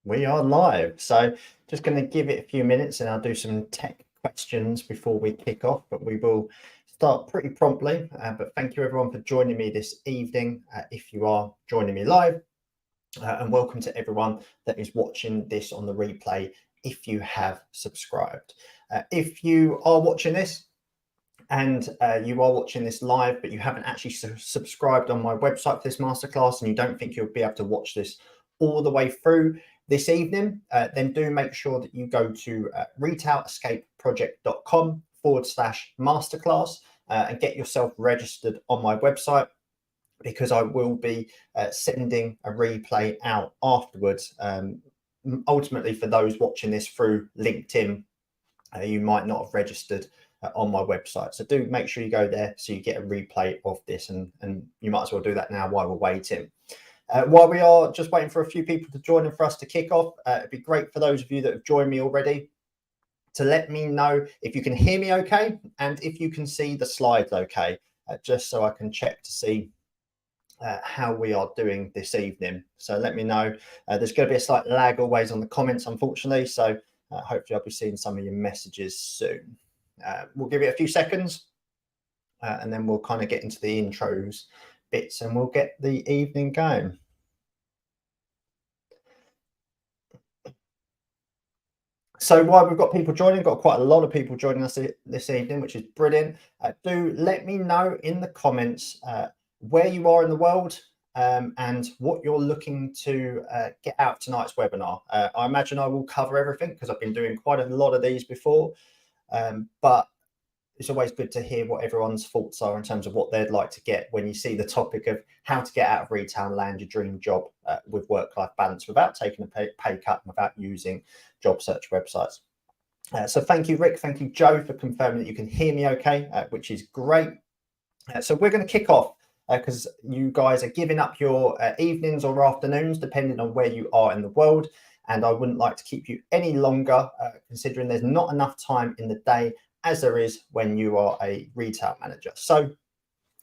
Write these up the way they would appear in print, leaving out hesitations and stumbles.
We are live. So just going to give it a few minutes and I'll do some tech questions before we kick off, but we will start pretty promptly. But thank you everyone for joining me this evening, if you are joining me live, and welcome to everyone that is watching this on the replay if you have subscribed. If you are watching this and you are watching this live, but you haven't actually subscribed on my website for this masterclass and you don't think you'll be able to watch this all the way through this evening, then do make sure that you go to retailscapeproject.com/masterclass and get yourself registered on my website, because I will be sending a replay out afterwards. Ultimately, for those watching this through LinkedIn, you might not have registered on my website. So do make sure you go there so you get a replay of this, and you might as well do that now while we're waiting. While we are just waiting for a few people to join and for us to kick off, it'd be great for those of you that have joined me already to let me know if you can hear me okay and if you can see the slides okay, just so I can check to see how we are doing this evening. So let me know. There's going to be a slight lag always on the comments, unfortunately, so hopefully I'll be seeing some of your messages soon. We'll give it a few seconds and then we'll kind of get into the intros bits and we'll get the evening going. So while we've got people joining, got quite a lot of people joining us this evening, which is brilliant. Do let me know in the comments where you are in the world and what you're looking to get out of tonight's webinar. I imagine I will cover everything because I've been doing quite a lot of these before, but it's always good to hear what everyone's thoughts are in terms of what they'd like to get when you see the topic of how to get out of retail and land your dream job with work-life balance without taking a pay cut and without using job search websites. So thank you, Rick. Thank you, Joe, for confirming that you can hear me okay, which is great. So we're going to kick off because you guys are giving up your evenings or afternoons, depending on where you are in the world. And I wouldn't like to keep you any longer, considering there's not enough time in the day as there is when you are a retail manager. So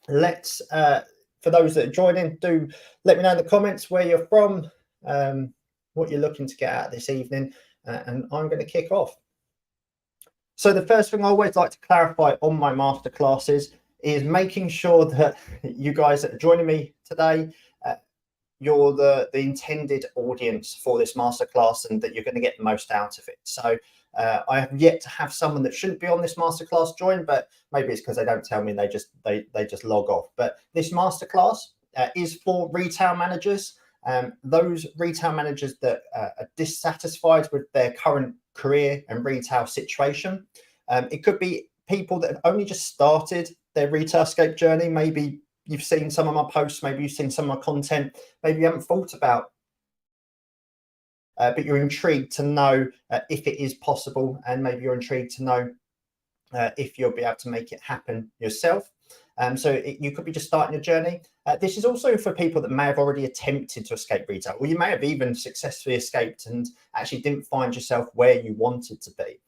let's, for those that are joining, do let me know in the comments where you're from, what you're looking to get out this evening, and I'm going to kick off. So the first thing I always like to clarify on my masterclasses is making sure that you guys that are joining me today, you're the intended audience for this masterclass and that you're going to get the most out of it. So I have yet to have someone that shouldn't be on this masterclass join, but maybe it's because they don't tell me, they just log off. But this masterclass is for retail managers, those retail managers that are dissatisfied with their current career and retail situation. It could be people that have only just started their Retailscape journey. Maybe you've seen some of my posts, maybe you've seen some of my content, maybe you haven't thought about, but you're intrigued to know if it is possible, and maybe you're intrigued to know if you'll be able to make it happen yourself. So you could be just starting your journey. This is also for people that may have already attempted to escape retail, or you may have even successfully escaped and actually didn't find yourself where you wanted to be.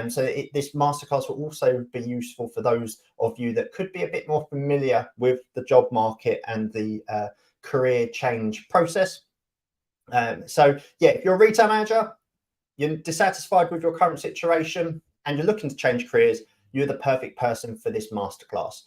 So this masterclass will also be useful for those of you that could be a bit more familiar with the job market and the career change process. So yeah, if you're a retail manager, you're dissatisfied with your current situation and you're looking to change careers, you're the perfect person for this masterclass.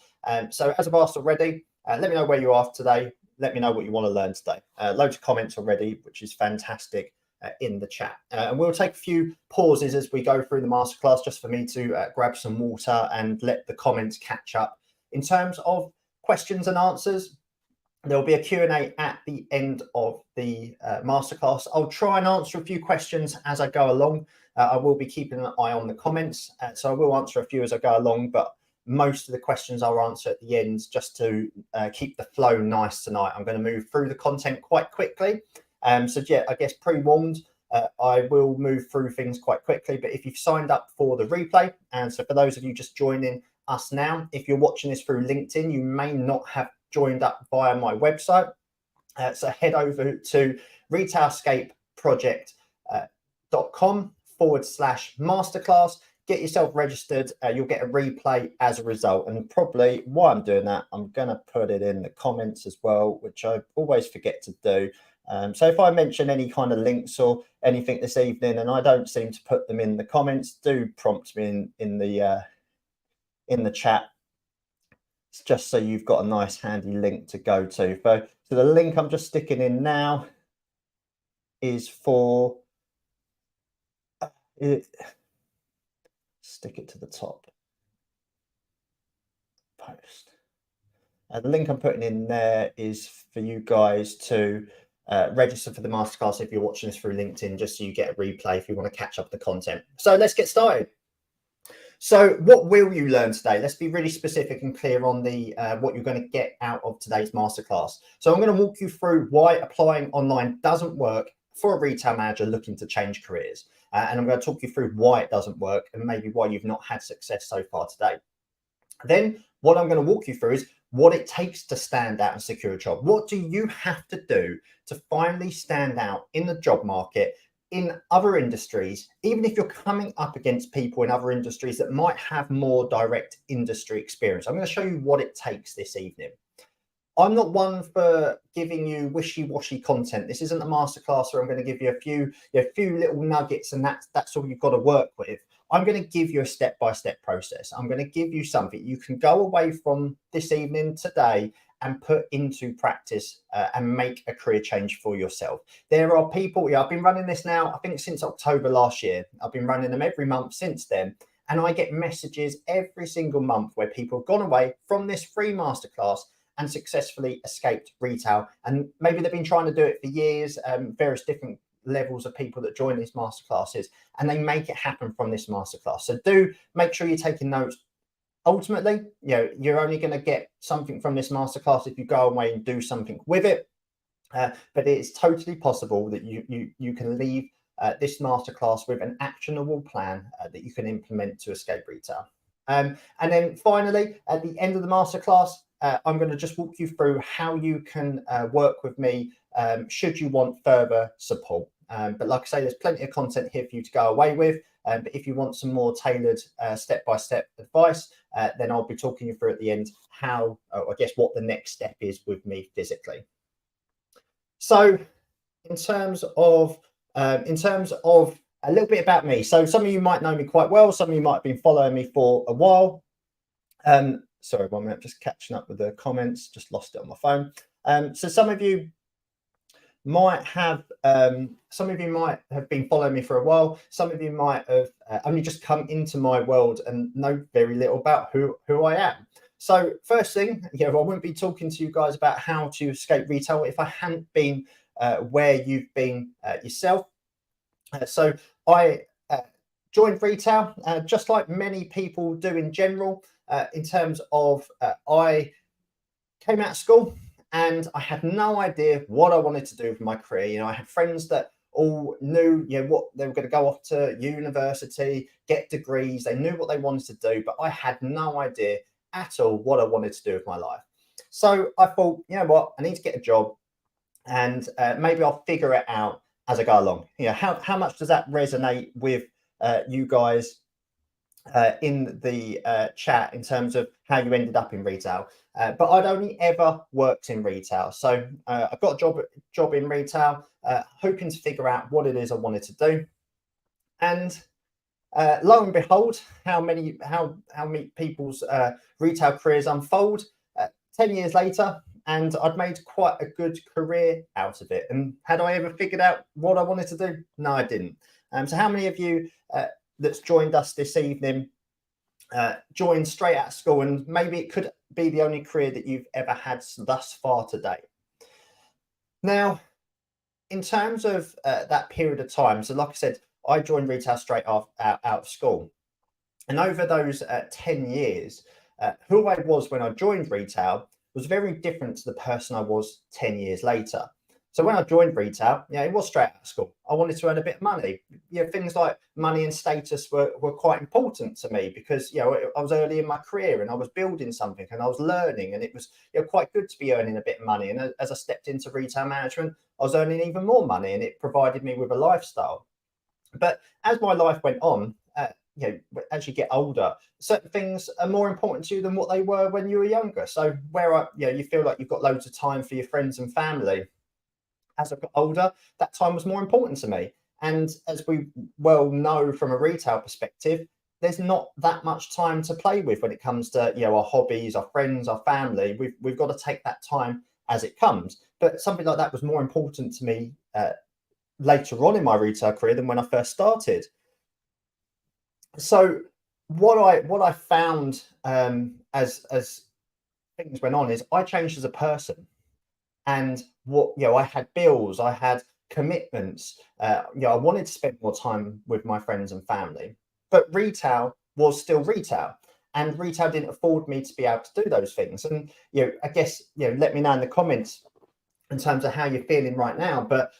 So as I've asked already, let me know where you are today. Let me know what you want to learn today. Loads of comments already, which is fantastic, in the chat. And we'll take a few pauses as we go through the masterclass just for me to grab some water and let the comments catch up. In terms of questions and answers, there'll be a Q&A at the end of the masterclass. I'll try and answer a few questions as I go along. I will be keeping an eye on the comments, so I will answer a few as I go along, but most of the questions I'll answer at the end just to keep the flow nice tonight. I'm going to move through the content quite quickly. So yeah, I guess pre-warned, I will move through things quite quickly, but if you've signed up for the replay, and so for those of you just joining us now, if you're watching this through LinkedIn, you may not have joined up via my website. So head over to retailscapeproject.com/masterclass, get yourself registered. You'll get a replay as a result. And probably while I'm doing that, I'm going to put it in the comments as well, which I always forget to do. So if I mention any kind of links or anything this evening and I don't seem to put them in the comments, do prompt me in the chat, just so you've got a nice handy link to go to. So the link I'm just sticking in now is for stick it to the top post. The link I'm putting in there is for you guys to register for the masterclass if you're watching this through LinkedIn, just so you get a replay if you want to catch up the content. So let's get started. So what will you learn today? Let's be really specific and clear on the what you're going to get out of today's masterclass. So I'm going to walk you through why applying online doesn't work for a retail manager looking to change careers. And I'm going to talk you through why it doesn't work and maybe why you've not had success so far today. Then what I'm going to walk you through is what it takes to stand out and secure a job. What do you have to do to finally stand out in the job market, in other industries, even if you're coming up against people in other industries that might have more direct industry experience? I'm going to show you what it takes this evening. I'm not one for giving you wishy-washy content. This isn't a masterclass where I'm going to give you a few little nuggets and that's all you've got to work with. I'm going to give you a step-by-step process. I'm going to give you something you can go away from this evening today and put into practice and make a career change for yourself. There are people, I've been running this now, I think since October last year. I've been running them every month since then. And I get messages every single month where people have gone away from this free masterclass and successfully escaped retail. And maybe they've been trying to do it for years, various different levels of people that join these masterclasses, and they make it happen from this masterclass. So do make sure you're taking notes. Ultimately, you're only going to get something from this masterclass if you go away and do something with it. But it's totally possible that you can leave this masterclass with an actionable plan that you can implement to escape retail. And then finally, at the end of the masterclass, I'm going to just walk you through how you can work with me should you want further support. But like I say, there's plenty of content here for you to go away with. But if you want some more tailored step-by-step advice, then I'll be talking you through at the end what the next step is with me physically. So in terms of a little bit about me. So some of you might know me quite well. Some of you might have been following me for a while. Sorry, 1 minute, just catching up with the comments, just lost it on my phone. So some of you might have been following me for a while. Some of you might have only just come into my world and know very little about who I am. So first thing, I wouldn't be talking to you guys about how to escape retail if I hadn't been where you've been yourself. So I joined retail just like many people do in general, in terms of I came out of school and I had no idea what I wanted to do with my career. I had friends that all knew what they were going to go off to university, get degrees. They knew what they wanted to do, but I had no idea at all what I wanted to do with my life. So I thought, what, I need to get a job and maybe I'll figure it out as I go along. How much does that resonate with you guys in the chat in terms of how you ended up in retail? But I'd only ever worked in retail. So I got a job in retail, hoping to figure out what it is I wanted to do. And lo and behold, how many people's retail careers unfold 10 years later, and I'd made quite a good career out of it. And had I ever figured out what I wanted to do? No, I didn't. So how many of you that's joined us this evening joined straight out of school, and maybe it could be the only career that you've ever had thus far today? Now, in terms of that period of time, so like I said, I joined retail straight out of school. And over those 10 years, who I was when I joined retail was very different to the person I was 10 years later. So when I joined retail, it was straight out of school. I wanted to earn a bit of money. Things like money and status were quite important to me because, I was early in my career and I was building something and I was learning, and it was quite good to be earning a bit of money. And as I stepped into retail management, I was earning even more money, and it provided me with a lifestyle. But as my life went on, as you get older, certain things are more important to you than what they were when you were younger. So where you feel like you've got loads of time for your friends and family, as I got older, that time was more important to me. And as we well know from a retail perspective, there's not that much time to play with when it comes to our hobbies, our friends, our family. We've got to take that time as it comes. But something like that was more important to me later on in my retail career than when I first started. So what I found as things went on is I changed as a person, and I had bills, I had commitments. I wanted to spend more time with my friends and family, but retail was still retail, and retail didn't afford me to be able to do those things. And I guess let me know in the comments in terms of how you're feeling right now. But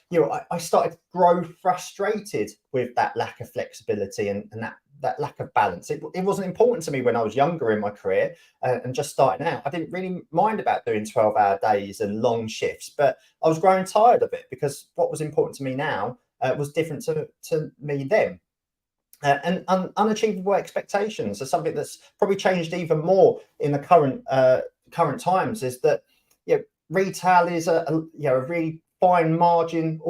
I started to grow frustrated with that lack of flexibility and that lack of balance. It wasn't important to me when I was younger in my career and just starting out. I didn't really mind about doing 12-hour days and long shifts, but I was growing tired of it because what was important to me now was different to me then. And unachievable expectations are something that's probably changed even more in the current times. Is that retail is a really fine margin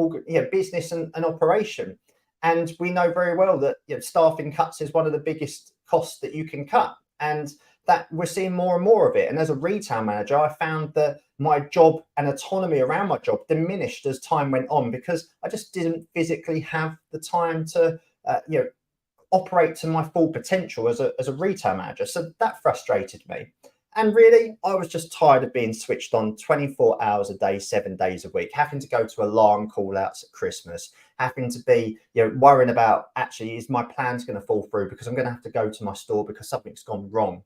business and operation, and we know very well that staffing cuts is one of the biggest costs that you can cut, and that we're seeing more and more of it. And as a retail manager, I found that my job and autonomy around my job diminished as time went on because I just didn't physically have the time to operate to my full potential as a retail manager. So that frustrated me. And really, I was just tired of being switched on 24 hours a day, 7 days a week, having to go to alarm call outs at Christmas, having to be, worrying about, actually, is my plans going to fall through because I'm going to have to go to my store because something's gone wrong.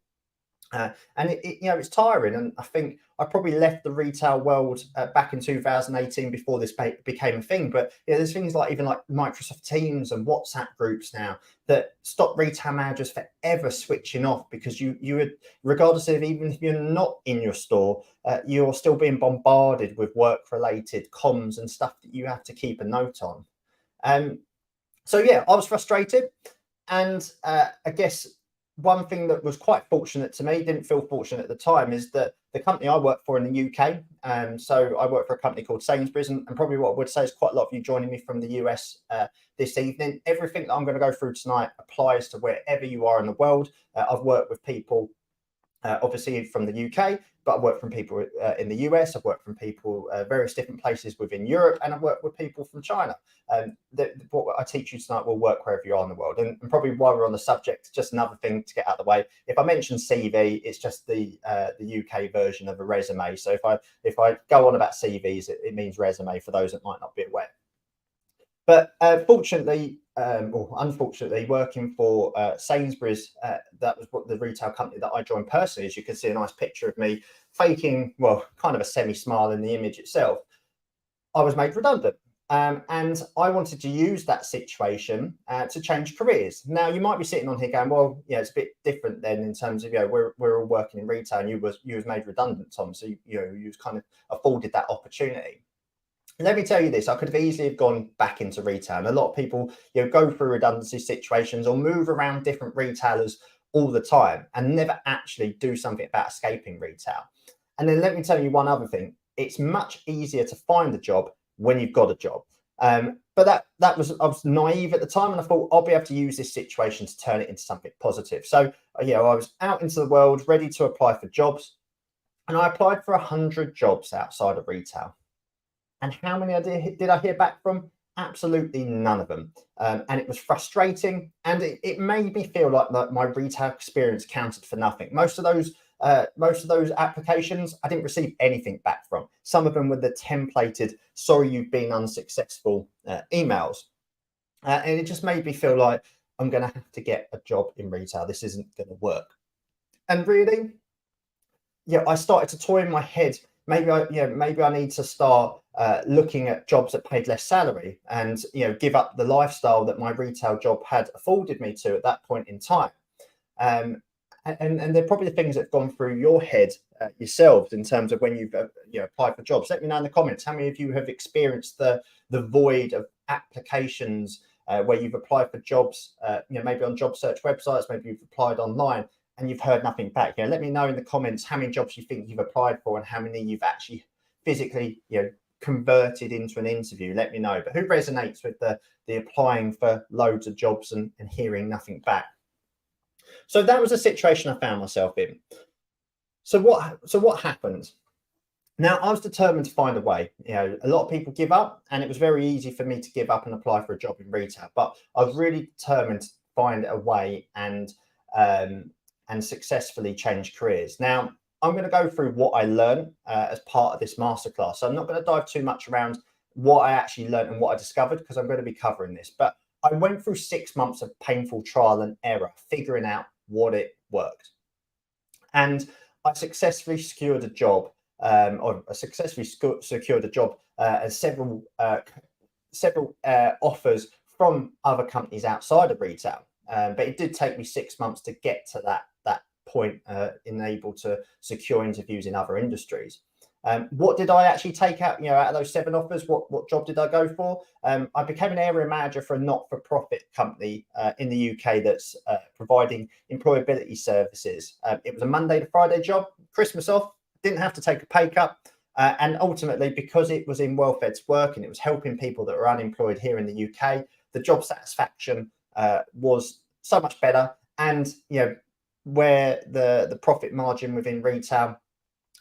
And it's tiring. And I think I probably left the retail world back in 2018 before this became a thing. But there's things like even like Microsoft Teams and WhatsApp groups now that stop retail managers forever switching off because you would, regardless of even if you're not in your store, you're still being bombarded with work-related comms and stuff that you have to keep a note on. So I was frustrated, and I guess one thing that was quite fortunate to me, didn't feel fortunate at the time, is that the company I work for in the UK, so I work for a company called Sainsbury's, and probably what I would say is quite a lot of you joining me from the US this evening. Everything that I'm going to go through tonight applies to wherever you are in the world. I've worked with people obviously from the UK, but I've worked from people in the US, I've worked from people various different places within Europe, and I've worked with people from China. What I teach you tonight will work wherever you are in the world. And probably while we're on the subject, just another thing to get out of the way. If I mention CV, it's just the UK version of a resume. So if I go on about CVs, it means resume for those that might not be aware. But fortunately, or unfortunately, working for Sainsbury's, that was what the retail company that I joined personally. As you can see, a nice picture of me faking, kind of a semi-smile in the image itself. I was made redundant. And I wanted to use that situation to change careers. Now, you might be sitting on here going, well, it's a bit different then in terms of, we're all working in retail and you was made redundant, Tom. So, you was kind of afforded that opportunity. Let me tell you this, I could have easily gone back into retail. And a lot of people, go through redundancy situations or move around different retailers all the time and never actually do something about escaping retail. And then let me tell you one other thing. It's much easier to find a job when you've got a job. But I was naive at the time, and I thought I'll be able to use this situation to turn it into something positive. So, I was out into the world, ready to apply for jobs. And I applied for 100 jobs outside of retail. And how many did I hear back from? Absolutely none of them. And it was frustrating. And it made me feel like my retail experience counted for nothing. Most of those applications, I didn't receive anything back from. Some of them were the templated, sorry, you've been unsuccessful emails. And it just made me feel like I'm going to have to get a job in retail. This isn't going to work. And really, I started to toy in my head. Maybe I need to start looking at jobs that paid less salary and, give up the lifestyle that my retail job had afforded me to at that point in time. And they're probably the things that have gone through your head yourselves in terms of when you've applied for jobs. Let me know in the comments how many of you have experienced the void of applications where you've applied for jobs, maybe on job search websites, maybe you've applied online and you've heard nothing back. Let me know in the comments how many jobs you think you've applied for and how many you've actually physically converted into an interview? Let me know. But who resonates with the applying for loads of jobs and hearing nothing back? So that was a situation I found myself in. So what happened? Now, I was determined to find a way. You know, a lot of people give up, and it was very easy for me to give up and apply for a job in retail. But I was really determined to find a way and successfully change careers. Now, I'm going to go through what I learned as part of this masterclass. So I'm not going to dive too much around what I actually learned and what I discovered, because I'm going to be covering this. But I went through 6 months of painful trial and error, figuring out what it worked. And I successfully secured a job, or I successfully secured a job and several offers from other companies outside of retail. But it did take me 6 months to get to that point, in able to secure interviews in other industries. What did I actually take out? Out of those 7 offers, what job did I go for? I became an area manager for a not-for-profit company in the UK that's providing employability services. It was a Monday to Friday job, Christmas off, didn't have to take a pay cut. And ultimately, because it was in welfare to work and it was helping people that were unemployed here in the UK, the job satisfaction was so much better. And where the profit margin within retail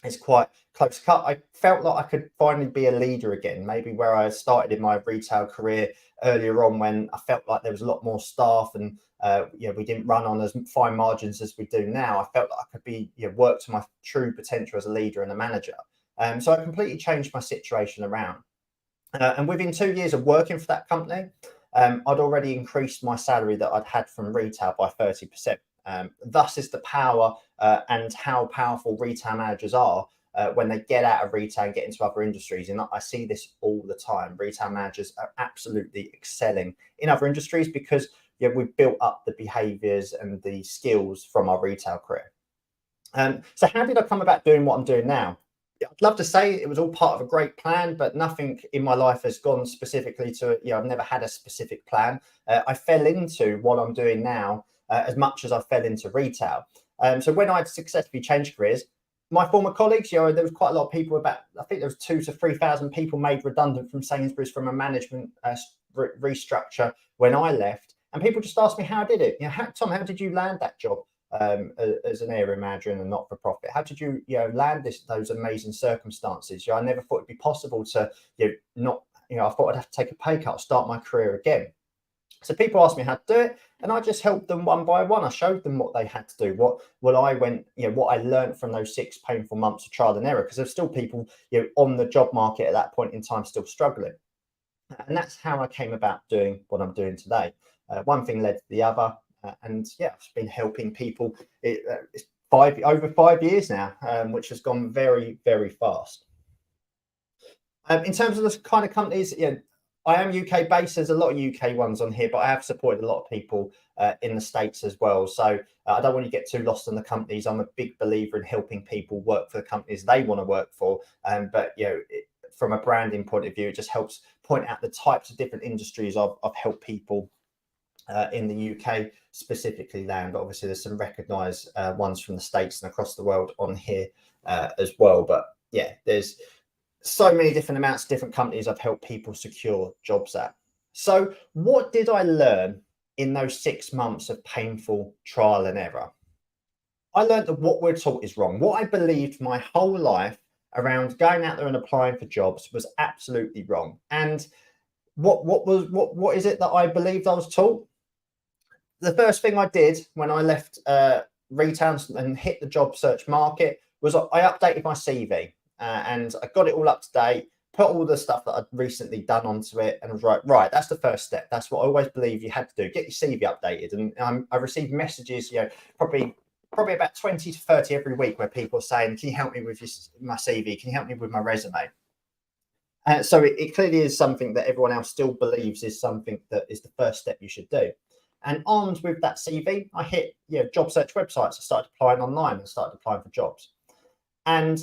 is quite close cut, I felt like I could finally be a leader again, maybe where I started in my retail career earlier on, when I felt like there was a lot more staff and we didn't run on as fine margins as we do now. I felt like I could be work to my true potential as a leader and a manager. So I completely changed my situation around. And within 2 years of working for that company, I'd already increased my salary that I'd had from retail by 30%. Thus is the power and how powerful retail managers are when they get out of retail and get into other industries. And I see this all the time. Retail managers are absolutely excelling in other industries because we've built up the behaviors and the skills from our retail career. So how did I come about doing what I'm doing now? I'd love to say it was all part of a great plan, but nothing in my life has gone specifically to, I've never had a specific plan. I fell into what I'm doing now as much as I fell into retail. So when I'd successfully changed careers, my former colleagues, there was quite a lot of people, I think there was 2,000 to 3,000 people made redundant from Sainsbury's from a management restructure when I left. And people just asked me how I did it. Tom, how did you land that job as an area manager in a not-for-profit? How did you, land those amazing circumstances? I never thought it'd be possible to, I thought I'd have to take a pay cut, start my career again. So people asked me how to do it, and I just helped them one by one. I showed them what they had to do, what I learned from those 6 painful months of trial and error, because there's still people on the job market at that point in time still struggling. And that's how I came about doing what I'm doing today. One thing led to the other, and I've been helping people. It's over 5 years now, which has gone very, very fast. In terms of the kind of companies, I am UK based. There's a lot of UK ones on here, but I have supported a lot of people in the States as well. So I don't want to get too lost in the companies. I'm a big believer in helping people work for the companies they want to work for. But from a branding point of view, it just helps point out the types of different industries I've helped people in the UK specifically land. But obviously there's some recognised ones from the States and across the world on here as well. But there's so many different amounts of different companies I've helped people secure jobs at. So what did I learn in those 6 months of painful trial and error? I learned that what we're taught is wrong. What I believed my whole life around going out there and applying for jobs was absolutely wrong. And what is it that I believed I was taught? The first thing I did when I left retail and hit the job search market was I updated my CV. And I got it all up to date, put all the stuff that I'd recently done onto it, and was right, that's the first step. That's what I always believe you had to do, get your CV updated. And I received messages, probably about 20 to 30 every week, where people are saying, can you help me with my CV? Can you help me with my resume? So it clearly is something that everyone else still believes is something that is the first step you should do. And armed with that CV, I hit job search websites. I started applying online and started applying for jobs. And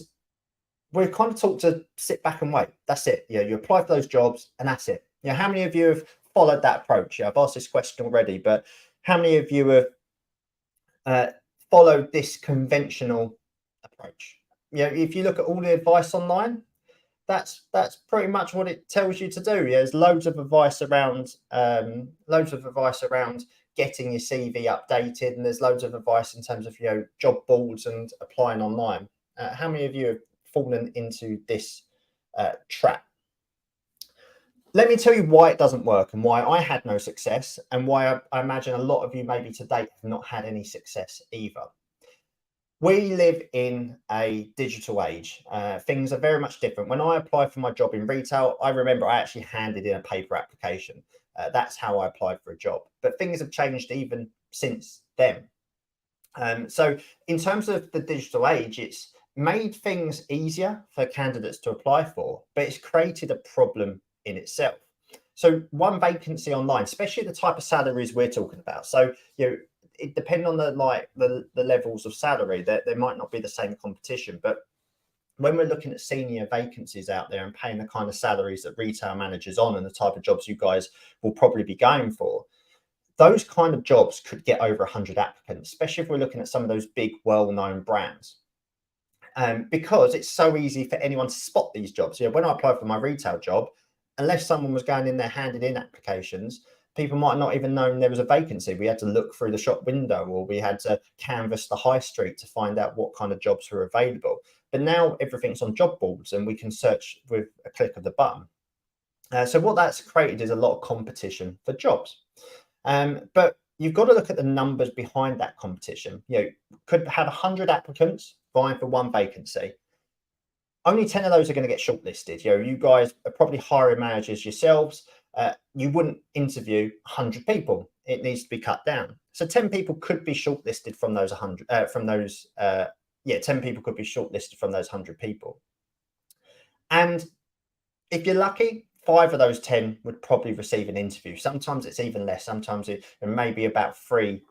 we're kind of taught to sit back and wait. That's it. You apply for those jobs and that's it. How many of you have followed that approach? I've asked this question already, but how many of you have followed this conventional approach? If you look at all the advice online, that's pretty much what it tells you to do. There's loads of advice around getting your CV updated, and there's loads of advice in terms of job boards and applying online. How many of you have fallen into this trap? Let me tell you why it doesn't work and why I had no success, and why I imagine a lot of you maybe to date have not had any success either. We live in a digital age. Things are very much different. When I applied for my job in retail, I remember I actually handed in a paper application. That's how I applied for a job. But things have changed even since then. So in terms of the digital age, it's made things easier for candidates to apply for, but it's created a problem in itself. So one vacancy online, especially the type of salaries we're talking about. So, it depends on the levels of salary, that there might not be the same competition, but when we're looking at senior vacancies out there and paying the kind of salaries that retail managers on, and the type of jobs you guys will probably be going for, those kind of jobs could get over 100 applicants, especially if we're looking at some of those big well-known brands. Because it's so easy for anyone to spot these jobs. When I applied for my retail job, unless someone was going in there handing in applications, people might not even known there was a vacancy. We had to look through the shop window, or we had to canvass the high street to find out what kind of jobs were available. But now everything's on job boards and we can search with a click of the button. So what that's created is a lot of competition for jobs. But you've got to look at the numbers behind that competition. Could have 100 applicants vying for one vacancy. Only 10 of those are going to get shortlisted. You guys are probably hiring managers yourselves. You wouldn't interview 100 people. It needs to be cut down. So 10 people could be shortlisted from those 100. 10 people could be shortlisted from those 100 people. And if you're lucky, 5 of those 10 would probably receive an interview. Sometimes it's even less. Sometimes it may be about 3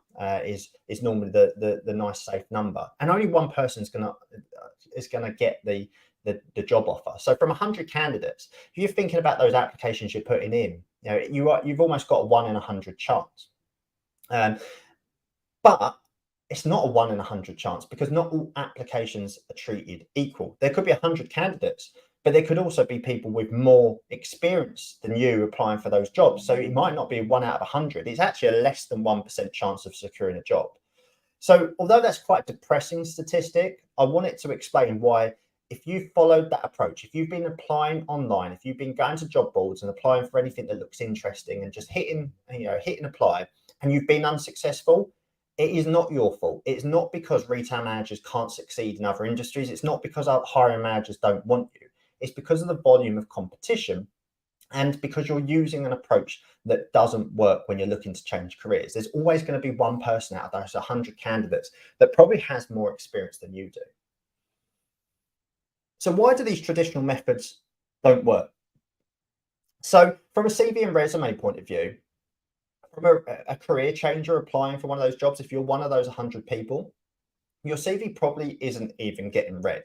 is normally the nice safe number. And only one person is gonna get the job offer. So from 100 candidates, if you're thinking about those applications you're putting in, you've almost got a 1 in 100 chance. But it's not a 1 in 100 chance, because not all applications are treated equal. There could be 100 candidates, but there could also be people with more experience than you applying for those jobs. So it might not be 1 out of 100. It's actually a less than 1% chance of securing a job. So although that's quite a depressing statistic, I wanted to explain why, if you followed that approach, if you've been applying online, if you've been going to job boards and applying for anything that looks interesting and just hitting apply, and you've been unsuccessful, it is not your fault. It's not because retail managers can't succeed in other industries. It's not because our hiring managers don't want you. It's because of the volume of competition, and because you're using an approach that doesn't work when you're looking to change careers. There's always going to be one person out of those 100 candidates that probably has more experience than you do. So why do these traditional methods don't work? So from a CV and resume point of view, from a career changer applying for one of those jobs, if you're one of those 100 people, your CV probably isn't even getting read.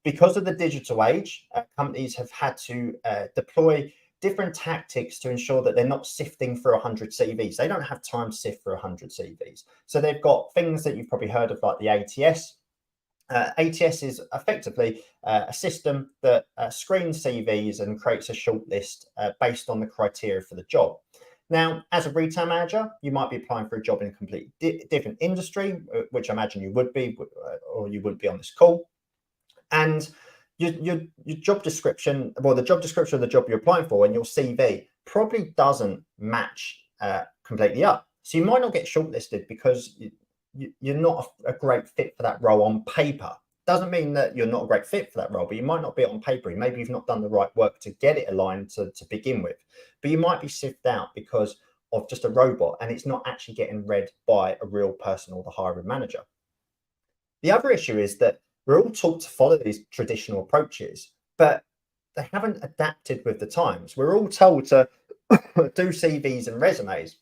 Because of the digital age, companies have had to deploy different tactics to ensure that they're not sifting through 100 CVs. They don't have time to sift through 100 CVs. So they've got things that you've probably heard of, like the ATS. ATS is effectively a system that screens CVs and creates a shortlist based on the criteria for the job. Now, as a retail manager, you might be applying for a job in a completely different industry, which I imagine you would be, or you wouldn't be on this call. And your job description, well, the job description of the job you're applying for and your CV probably doesn't match completely up. So you might not get shortlisted because you're not a great fit for that role on paper. Doesn't mean that you're not a great fit for that role, but you might not be on paper. Maybe you've not done the right work to get it aligned to begin with. But you might be sifted out because of just a robot, and it's not actually getting read by a real person or the hiring manager. The other issue is that we're all taught to follow these traditional approaches, but they haven't adapted with the times. We're all told to do CVs and resumes,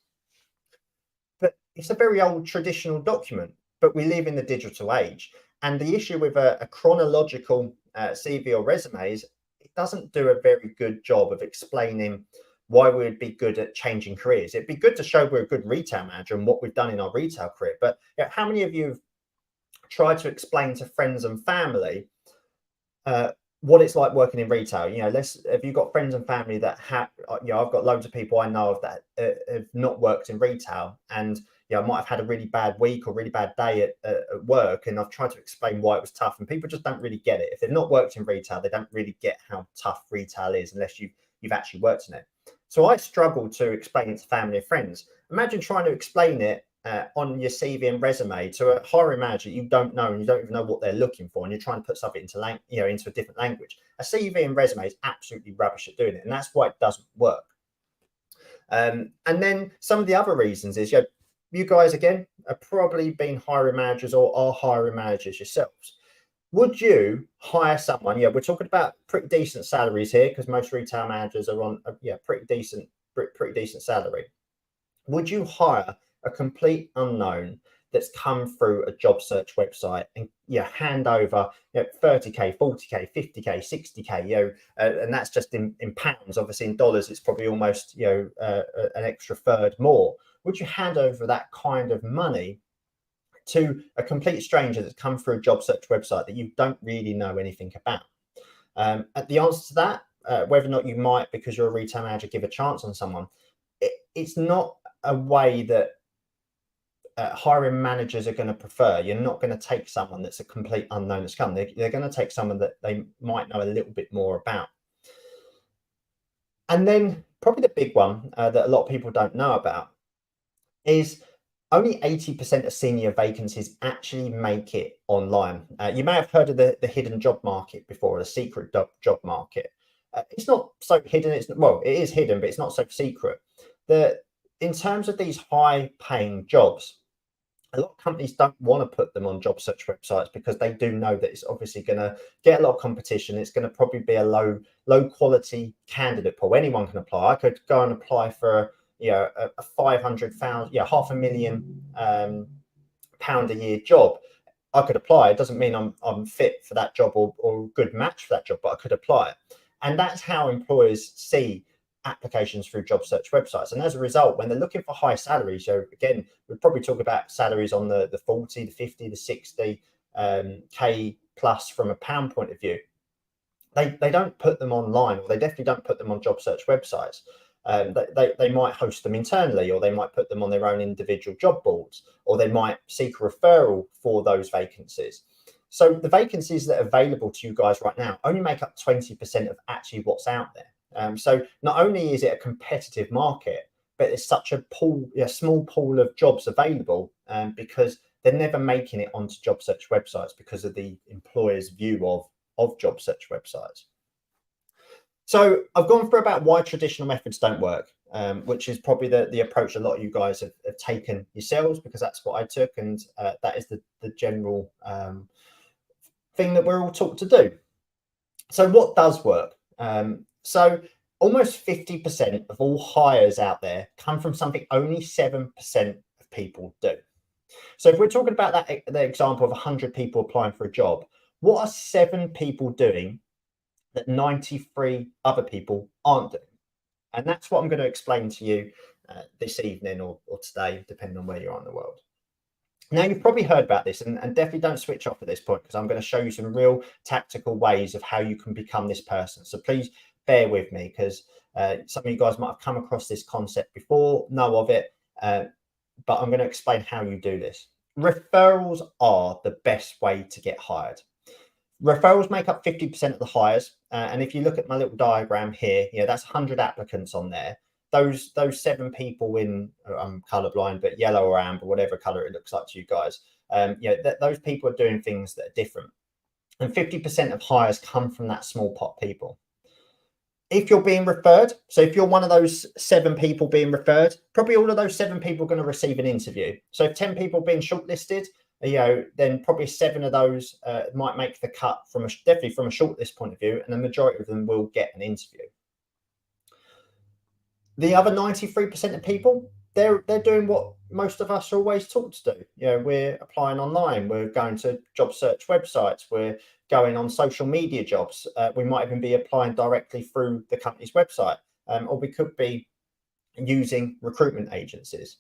but it's a very old traditional document. But we live in the digital age, and the issue with a chronological CV or resume is it doesn't do a very good job of explaining why we'd be good at changing careers. It'd be good to show we're a good retail manager and what we've done in our retail career, but how many of you have tried to explain to friends and family what it's like working in retail. You know, if you've got friends and family that have, you know, I've got loads of people I know of that have not worked in retail, and you know, might have had a really bad week or really bad day at work, and I've tried to explain why it was tough, and people just don't really get it. If they've not worked in retail, they don't really get how tough retail is unless you've actually worked in it. So I struggle to explain it to family and friends. Imagine trying to explain it on your CV and resume to a hiring manager you don't know, and you don't even know what they're looking for, and you're trying to put something into into a different language. A CV and resume is absolutely rubbish at doing it, and that's why it doesn't work. And then some of the other reasons is, you guys again are probably been hiring managers or are hiring managers yourselves. Would you hire someone? Yeah, we're talking about pretty decent salaries here because most retail managers are on pretty decent salary. Would you hire a complete unknown that's come through a job search website and hand over 30k, 40k, 50k, 60k, and that's just in pounds. Obviously in dollars it's probably almost an extra third more. Would you hand over that kind of money to a complete stranger that's come through a job search website that you don't really know anything about? The answer to that, whether or not you might, because you're a retail manager, give a chance on someone, it's not a way that hiring managers are going to prefer. You're not going to take someone that's a complete unknown that's come. They're going to take someone that they might know a little bit more about. And then probably the big one that a lot of people don't know about is only 80% of senior vacancies actually make it online. You may have heard of the hidden job market before, the secret job market. It's not so hidden. It is hidden, but it's not so secret. In terms of these high-paying jobs, a lot of companies don't want to put them on job search websites because they do know that it's obviously going to get a lot of competition. It's going to probably be a low quality candidate pool. Anyone can apply. I could go and apply for a 500,000, £500,000 pound a year job. I could apply. It doesn't mean I'm fit for that job or a good match for that job, but I could apply. And that's how employers see applications through job search websites. And as a result, when they're looking for high salaries, so again, we'd probably talk about salaries on the 40, the 50, the 60 K plus from a pound point of view. They don't put them online, or they definitely don't put them on job search websites. They might host them internally, or they might put them on their own individual job boards, or they might seek a referral for those vacancies. So the vacancies that are available to you guys right now only make up 20% of actually what's out there. So not only is it a competitive market, but it's such a small pool of jobs available because they're never making it onto job search websites because of the employer's view of job search websites. So I've gone through about why traditional methods don't work, which is probably the approach a lot of you guys have taken yourselves, because that's what I took, and that is the general thing that we're all taught to do. So what does work? So almost 50% of all hires out there come from something only 7% of people do. So if we're talking about the example of 100 people applying for a job, what are 7 people doing that 93 other people aren't doing? And that's what I'm going to explain to you this evening or today, depending on where you are in the world. Now, you've probably heard about this, and definitely don't switch off at this point, because I'm going to show you some real tactical ways of how you can become this person. So please bear with me, because some of you guys might have come across this concept before, know of it, but I'm going to explain how you do this. Referrals are the best way to get hired. Referrals make up 50% of the hires. And if you look at my little diagram here, that's 100 applicants on there. Those 7 people in, I'm colorblind, but yellow or amber, whatever color it looks like to you guys, those people are doing things that are different. And 50% of hires come from that small pot of people. If you're being referred, so if you're one of those 7 people being referred, probably all of those 7 people are going to receive an interview. So if 10 people being shortlisted, then probably 7 of those might make the cut definitely from a shortlist point of view, and the majority of them will get an interview. The other 93% of people, they're doing what most of us are always taught to do. We're applying online, we're going to job search websites, we're going on social media jobs. We might even be applying directly through the company's website, or we could be using recruitment agencies.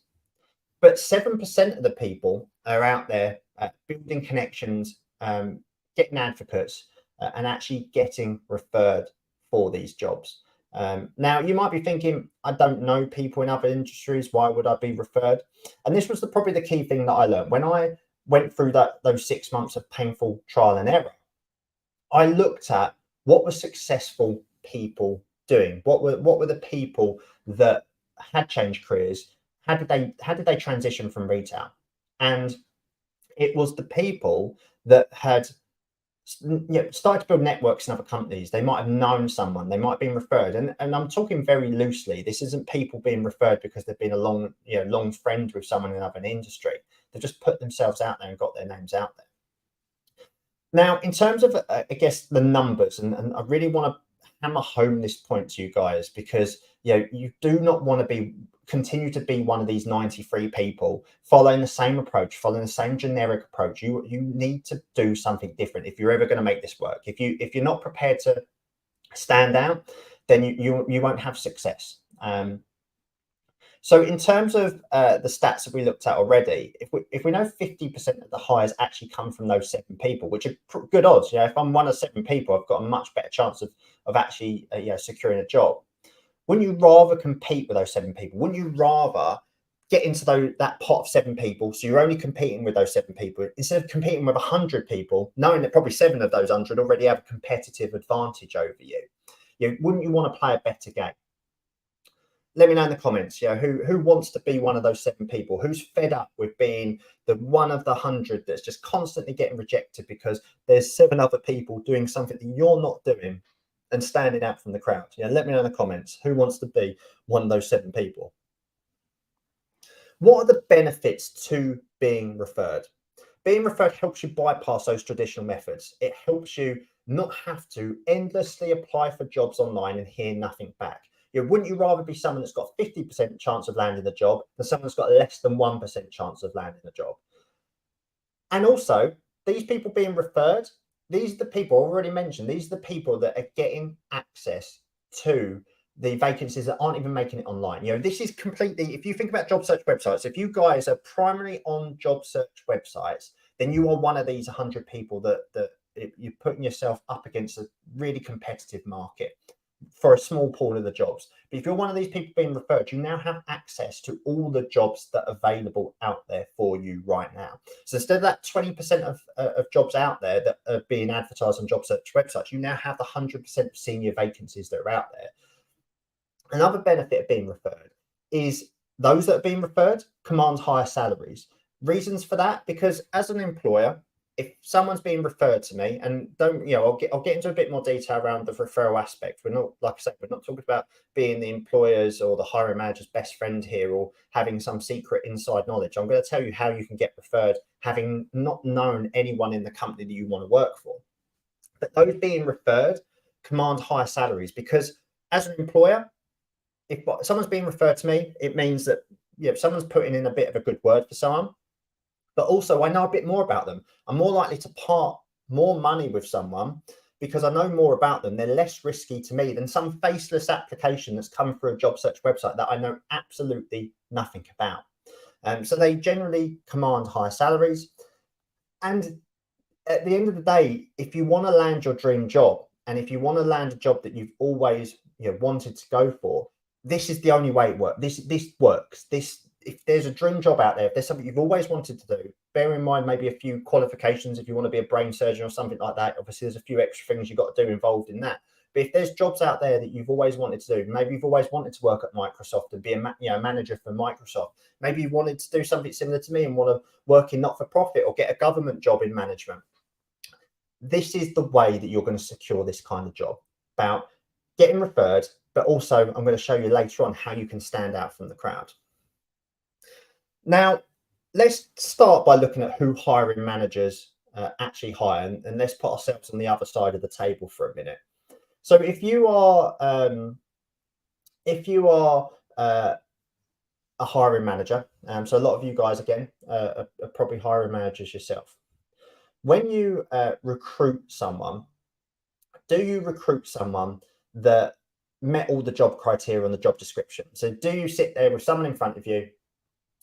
But 7% of the people are out there building connections, getting advocates, and actually getting referred for these jobs. Now, you might be thinking, I don't know people in other industries. Why would I be referred? And this was probably the key thing that I learned when I went through those 6 months of painful trial and error. I looked at what were successful people doing. What were the people that had changed careers? How did they transition from retail? And it was the people that had started to build networks in other companies. They might have known someone, they might have been referred, and I'm talking very loosely. This isn't people being referred because they've been a long friend with someone in another industry. They've just put themselves out there and got their names out there. Now, in terms of I guess the numbers, and I really want to hammer home this point to you guys, because you do not want to continue to be one of these 93 people following the same approach, following the same generic approach. You need to do something different if you're ever going to make this work. If you're not prepared to stand out, then you won't have success. So in terms of the stats that we looked at already, if we know 50% of the hires actually come from those 7 people, which are good odds. If I'm one of 7 people, I've got a much better chance of actually securing a job. Wouldn't you rather compete with those 7 people? Wouldn't you rather get into that pot of 7 people, so you're only competing with those 7 people, instead of competing with 100 people, knowing that probably 7 of those 100 already have a competitive advantage over you? Wouldn't you want to play a better game? Let me know in the comments, who wants to be one of those 7 people? Who's fed up with being the one of the 100 that's just constantly getting rejected because there's 7 other people doing something that you're not doing and standing out from the crowd? Let me know in the comments. Who wants to be one of those 7 people? What are the benefits to being referred? Being referred helps you bypass those traditional methods. It helps you not have to endlessly apply for jobs online and hear nothing back. Wouldn't you rather be someone that's got 50% chance of landing the job than someone that's got less than 1% chance of landing the job? And also, these people being referred, these are the people I already mentioned. These are the people that are getting access to the vacancies that aren't even making it online. This is completely, if you think about job search websites, if you guys are primarily on job search websites, then you are one of these 100 people that you're putting yourself up against a really competitive market for a small pool of the jobs. But if you're one of these people being referred, you now have access to all the jobs that are available out there for you right now. So instead of that 20% of jobs out there that are being advertised on job search websites, you now have the 100% senior vacancies that are out there. Another benefit of being referred is those that are being referred command higher salaries. Reasons for that, because as an employer, if someone's being referred to me, and I'll get into a bit more detail around the referral aspect. We're not, like I said, we're not talking about being the employer's or the hiring manager's best friend here, or having some secret inside knowledge. I'm going to tell you how you can get referred, having not known anyone in the company that you want to work for. But those being referred command higher salaries, because as an employer, if someone's being referred to me, it means that someone's putting in a bit of a good word for someone. But also, I know a bit more about them. I'm more likely to part more money with someone because I know more about them. They're less risky to me than some faceless application that's come through a job search website that I know absolutely nothing about. So they generally command higher salaries. And at the end of the day, if you want to land your dream job, and if you want to land a job that you've always wanted to go for, this is the only way it works. This works. If there's a dream job out there, if there's something you've always wanted to do, bear in mind maybe a few qualifications if you want to be a brain surgeon or something like that. Obviously, there's a few extra things you've got to do involved in that. But if there's jobs out there that you've always wanted to do, maybe you've always wanted to work at Microsoft and be a manager for Microsoft. Maybe you wanted to do something similar to me and want to work in not-for-profit or get a government job in management. This is the way that you're going to secure this kind of job, about getting referred, but also I'm going to show you later on how you can stand out from the crowd. Now, let's start by looking at who hiring managers actually hire, and let's put ourselves on the other side of the table for a minute. So if you are a hiring manager, so a lot of you guys again are probably hiring managers yourself. When you recruit someone, do you recruit someone that met all the job criteria on the job description? So do you sit there with someone in front of you,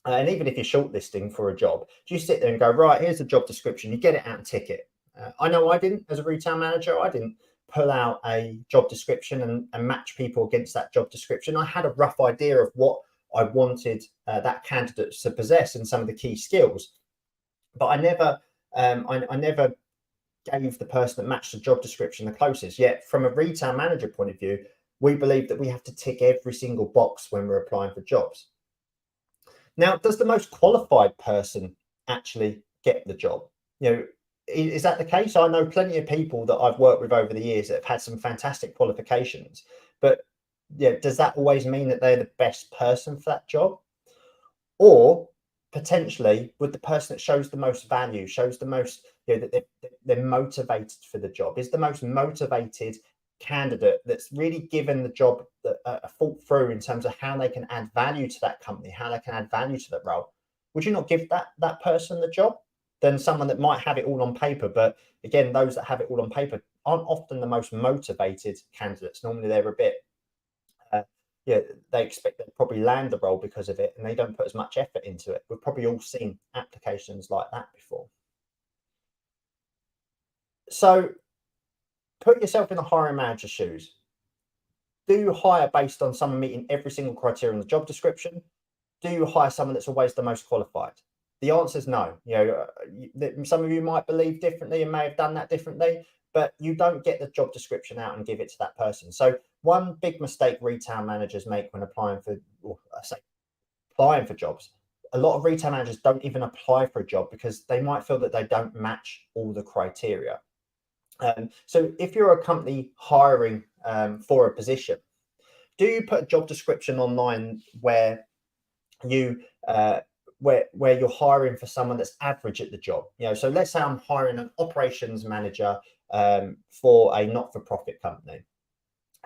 and even if you're shortlisting for a job, do you sit there and go, right, here's the job description, you get it out and tick it? I know I didn't as a retail manager. I didn't pull out a job description and match people against that job description. I had a rough idea of what I wanted that candidate to possess and some of the key skills, but I never gave the person that matched the job description the closest. Yet, from a retail manager point of view, we believe that we have to tick every single box when we're applying for jobs. Now, does the most qualified person actually get the job? Is that the case? I know plenty of people that I've worked with over the years that have had some fantastic qualifications, but does that always mean that they're the best person for that job? Or potentially, would the person that shows the most value, shows the most, that they're motivated for the job, is the most motivated candidate that's really given the job a thought through in terms of how they can add value to that company, how they can add value to that role? Would you not give that person the job than someone that might have it all on paper? But again, those that have it all on paper aren't often the most motivated candidates. Normally they're a bit they expect they'll probably land the role because of it, and they don't put as much effort into it. We've probably all seen applications like that before. So put yourself in the hiring manager's shoes. Do you hire based on someone meeting every single criteria in the job description? Do you hire someone that's always the most qualified? The answer is no. Some of you might believe differently and may have done that differently, but you don't get the job description out and give it to that person. So one big mistake retail managers make when applying for jobs, a lot of retail managers don't even apply for a job because they might feel that they don't match all the criteria. So if you're a company hiring for a position, do you put a job description online where you where you're hiring for someone that's average at the job? So let's say I'm hiring an operations manager for a not-for-profit company.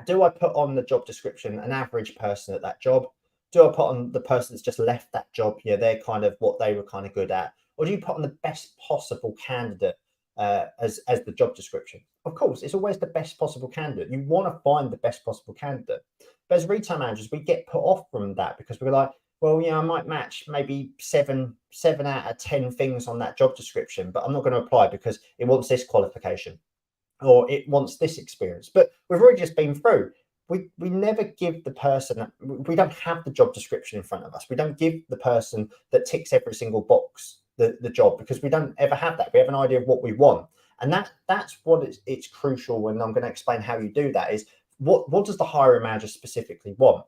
Do I put on the job description an average person at that job? Do I put on the person that's just left that job? They're kind of what they were kind of good at. Or do you put on the best possible candidate as the job description? Of course, it's always the best possible candidate. You want to find the best possible candidate. But as retail managers, we get put off from that because we're like, well, I might match maybe seven out of 10 things on that job description, but I'm not going to apply because it wants this qualification or it wants this experience. But we've already just been through. We never give the person, we don't have the job description in front of us. We don't give the person that ticks every single box the job because we don't ever have that. We have an idea of what we want. And that's what it's crucial. And I'm going to explain how you do that is what does the hiring manager specifically want?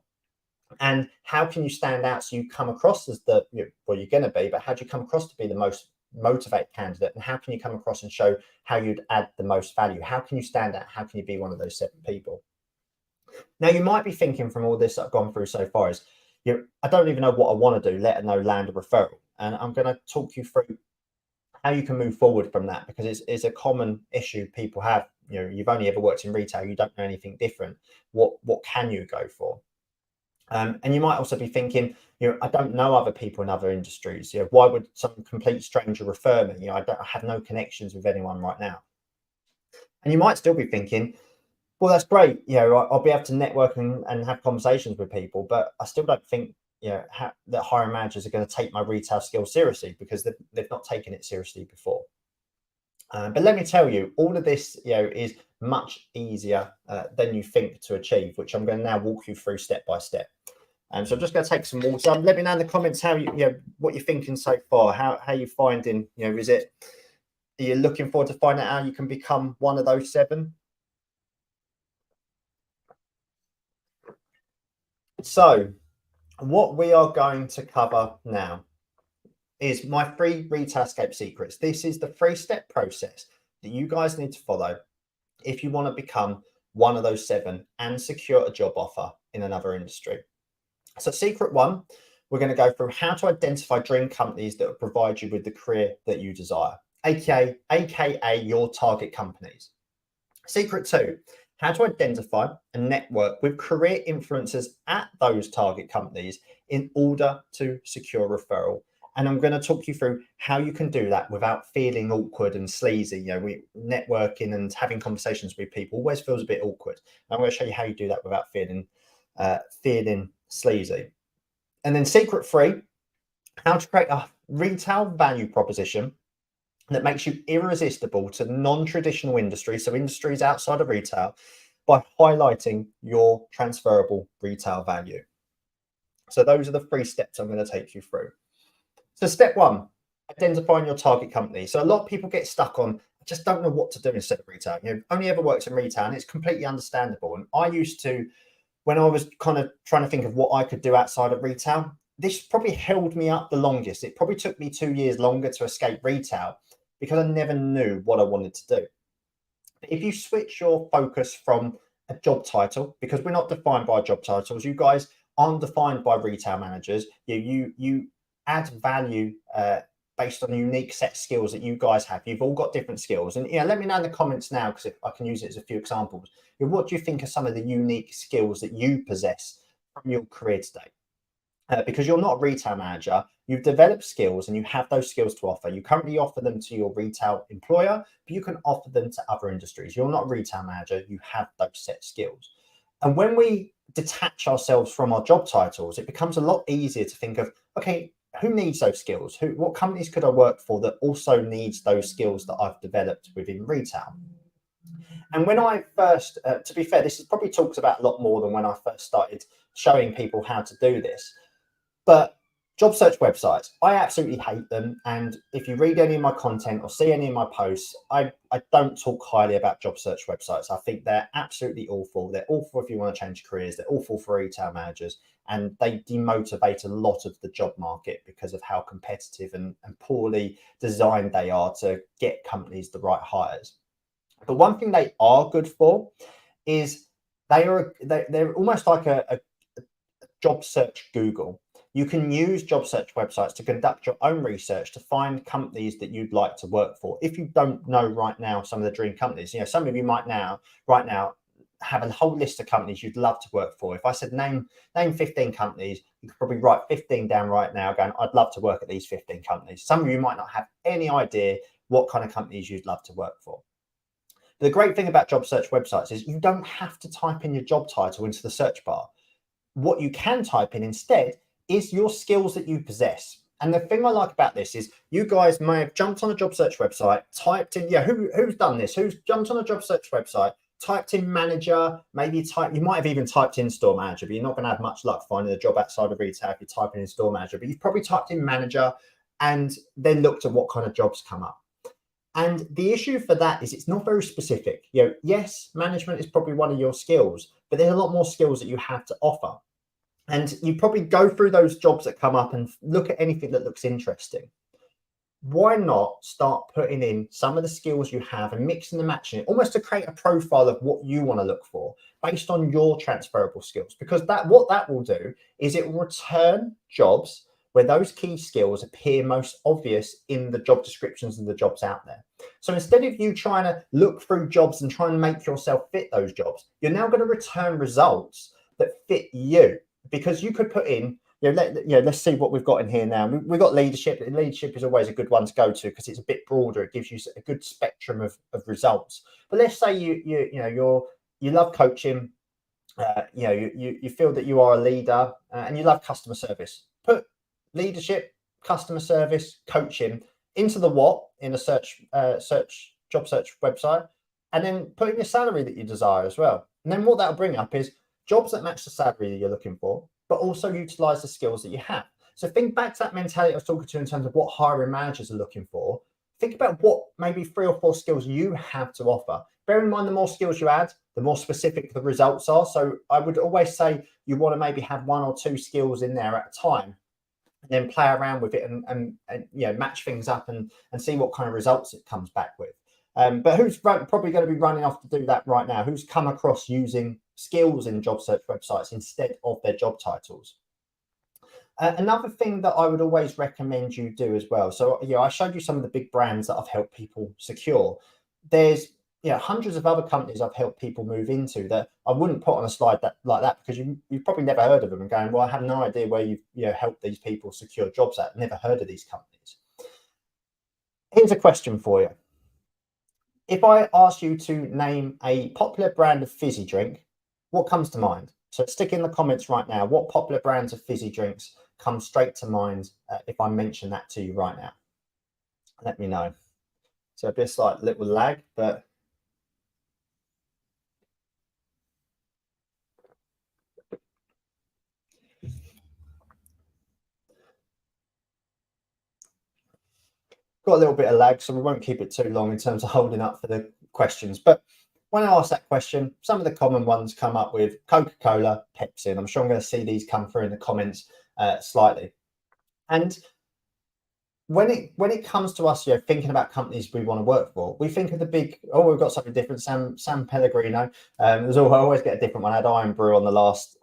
And how can you stand out so you come across as you're going to be, but how do you come across to be the most motivated candidate? And how can you come across and show how you'd add the most value? How can you stand out? How can you be one of those 7 people? Now, you might be thinking from all this I've gone through so far is, I don't even know what I want to do, let alone land a referral. And I'm going to talk you through how you can move forward from that, because it's a common issue people have. You've only ever worked in retail, you don't know anything different. What can you go for? And you might also be thinking, I don't know other people in other industries. Why would some complete stranger refer me? I have no connections with anyone right now. And you might still be thinking, well, that's great. I'll be able to network and have conversations with people, but I still don't think that hiring managers are going to take my retail skills seriously because they've not taken it seriously before. But let me tell you, all of this is much easier than you think to achieve, which I'm going to now walk you through step by step. And so I'm just going to take some water. Let me know in the comments how what you're thinking so far. How you finding? Are you looking forward to finding out how you can become one of those 7? So what we are going to cover now is my free Retailscape Secrets. This is the 3-step process that you guys need to follow if you want to become one of those 7 and secure a job offer in another industry. So secret 1, we're going to go through how to identify dream companies that will provide you with the career that you desire, aka your target companies. Secret 2, how to identify and network with career influencers at those target companies in order to secure referral. And I'm going to talk you through how you can do that without feeling awkward and sleazy. Networking and having conversations with people always feels a bit awkward. I'm going to show you how you do that without feeling sleazy. And then secret 3, how to create a retail value proposition that makes you irresistible to non-traditional industries, so industries outside of retail, by highlighting your transferable retail value. So those are the 3 steps I'm going to take you through. So step 1, identifying your target company. So a lot of people get stuck on, I just don't know what to do instead of retail. Only ever worked in retail, and it's completely understandable. And I used to, when I was kind of trying to think of what I could do outside of retail, this probably held me up the longest. It probably took me 2 years longer to escape retail because I never knew what I wanted to do. But if you switch your focus from a job title, because we're not defined by job titles, you guys aren't defined by retail managers. You add value based on a unique set of skills that you guys have. You've all got different skills, and let me know in the comments now, because I can use it as a few examples. What do you think are some of the unique skills that you possess from your career today? Because you're not a retail manager, you've developed skills and you have those skills to offer. You currently offer them to your retail employer, but you can offer them to other industries. You're not a retail manager, you have those set skills. And when we detach ourselves from our job titles, it becomes a lot easier to think of, okay, who needs those skills? What companies could I work for that also needs those skills that I've developed within retail? And when I first, to be fair, this is probably talked about a lot more than when I first started showing people how to do this. But job search websites, I absolutely hate them. And if you read any of my content or see any of my posts, I don't talk highly about job search websites. I think they're absolutely awful. They're awful if you want to change careers. They're awful for retail managers. And they demotivate a lot of the job market because of how competitive and poorly designed they are to get companies the right hires. But one thing they are good for is they're almost like a job search Google. You can use job search websites to conduct your own research to find companies that you'd like to work for. If you don't know right now some of the dream companies, some of you might right now have a whole list of companies you'd love to work for. If I said name 15 companies, you could probably write 15 down right now going, I'd love to work at these 15 companies. Some of you might not have any idea what kind of companies you'd love to work for. The great thing about job search websites is you don't have to type in your job title into the search bar. What you can type in instead is your skills that you possess. And the thing I like about this is you guys may have jumped on a job search website, typed in, who's done this? Who's jumped on a job search website, typed in manager, you might have even typed in store manager, but you're not going to have much luck finding a job outside of retail if you're typing in store manager, but you've probably typed in manager and then looked at what kind of jobs come up. And the issue for that is it's not very specific. Yes, management is probably one of your skills, but there's a lot more skills that you have to offer. And you probably go through those jobs that come up and look at anything that looks interesting. Why not start putting in some of the skills you have and mixing and matching it, almost to create a profile of what you want to look for based on your transferable skills? Because what that will do is it will return jobs where those key skills appear most obvious in the job descriptions of the jobs out there. So instead of you trying to look through jobs and try and make yourself fit those jobs, you're now going to return results that fit you. Because you could put in, let's see what we've got in here now. We've got leadership. Leadership is always a good one to go to because it's a bit broader. It gives you a good spectrum of results. But let's say you love coaching. You feel that you are a leader and you love customer service. Put leadership, customer service, coaching into the what in a job search website, and then put in your salary that you desire as well. And then what that'll bring up is jobs that match the salary that you're looking for, but also utilize the skills that you have. So think back to that mentality I was talking to in terms of what hiring managers are looking for. Think about what maybe 3 or 4 skills you have to offer. Bear in mind, the more skills you add, the more specific the results are. So I would always say you want to maybe have 1 or 2 skills in there at a time, and then play around with it and match things up and see what kind of results it comes back with. But who's probably going to be running off to do that right now? Who's come across using skills in job search websites instead of their job titles? Another thing that I would always recommend you do as well. So, I showed you some of the big brands that I've helped people secure. There's hundreds of other companies I've helped people move into that I wouldn't put on a slide like that because you've probably never heard of them and going, well, I have no idea where you've helped these people secure jobs at. Never heard of these companies. Here's a question for you. If I ask you to name a popular brand of fizzy drink, what comes to mind? So stick in the comments right now. What popular brands of fizzy drinks come straight to mind if I mention that to you right now? Let me know. So a bit slight little lag, but got a little bit of lag, so we won't keep it too long in terms of holding up for the questions. But when I ask that question, some of the common ones come up with Coca-Cola, Pepsi, and I'm sure I'm going to see these come through in the comments slightly. And when it comes to us, thinking about companies we want to work for, we think of the big. Oh, we've got something different. San Pellegrino. I always get a different one. I had Iron Brew on the last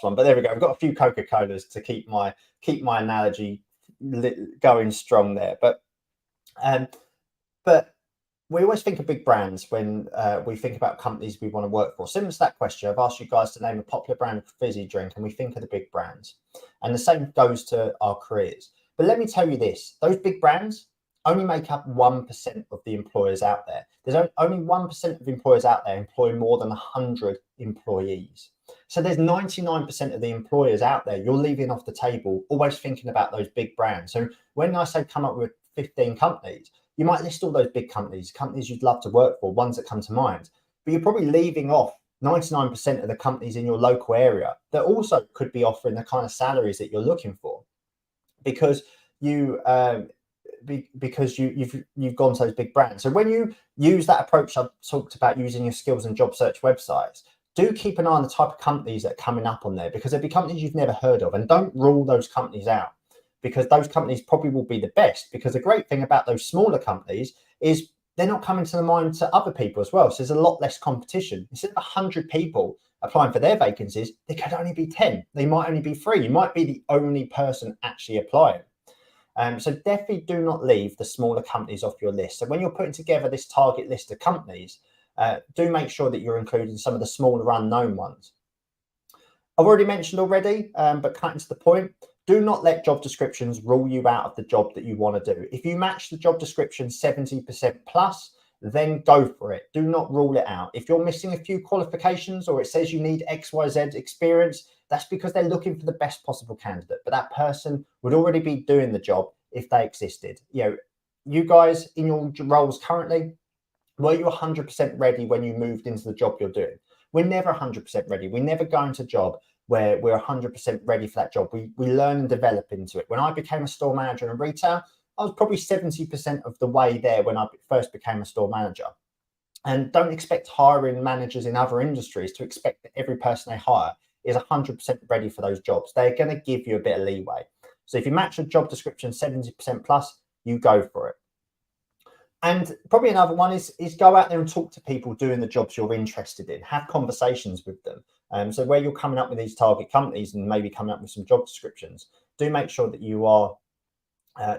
one, but there we go. We've got a few Coca-Colas to keep my analogy going strong there. But we always think of big brands when we think about companies we want to work for. Similar to that question, I've asked you guys to name a popular brand of fizzy drink, and we think of the big brands. And the same goes to our careers. But let me tell you this, those big brands only make up 1% of the employers out there. There's only 1% of employers out there employ more than 100 employees. So there's 99% of the employers out there you're leaving off the table, always thinking about those big brands. So when I say come up with 15 companies, you might list all those big companies you'd love to work for, ones that come to mind, but you're probably leaving off 99% of the companies in your local area that also could be offering the kind of salaries that you're looking for, because you've gone to those big brands. So when you use that approach I've talked about, using your skills and job search websites, do keep an eye on the type of companies that are coming up on there, because there'll be companies you've never heard of, and don't rule those companies out, because those companies probably will be the best. Because the great thing about those smaller companies is they're not coming to the mind to other people as well. So there's a lot less competition. Instead of 100 people applying for their vacancies, there could only be 10. They might only be 3. You might be the only person actually applying. So definitely do not leave the smaller companies off your list. So when you're putting together this target list of companies, do make sure that you're including some of the smaller unknown ones. I've already mentioned but cutting to the point, do not let job descriptions rule you out of the job that you want to do. If you match the job description 70% plus, then go for it. Do not rule it out. If you're missing a few qualifications, or it says you need XYZ experience, that's because they're looking for the best possible candidate. But that person would already be doing the job if they existed. You guys in your roles currently, were you 100% ready when you moved into the job you're doing? We're never 100% ready. We never go into a job where we're 100% ready for that job. We learn and develop into it. When I became a store manager in retail, I was probably 70% of the way there when I first became a store manager. And don't expect hiring managers in other industries to expect that every person they hire is 100% ready for those jobs. They're going to give you a bit of leeway. So if you match a job description 70% plus, you go for it. And probably another one is go out there and talk to people doing the jobs you're interested in. Have conversations with them. So where you're coming up with these target companies and maybe coming up with some job descriptions, do make sure that you are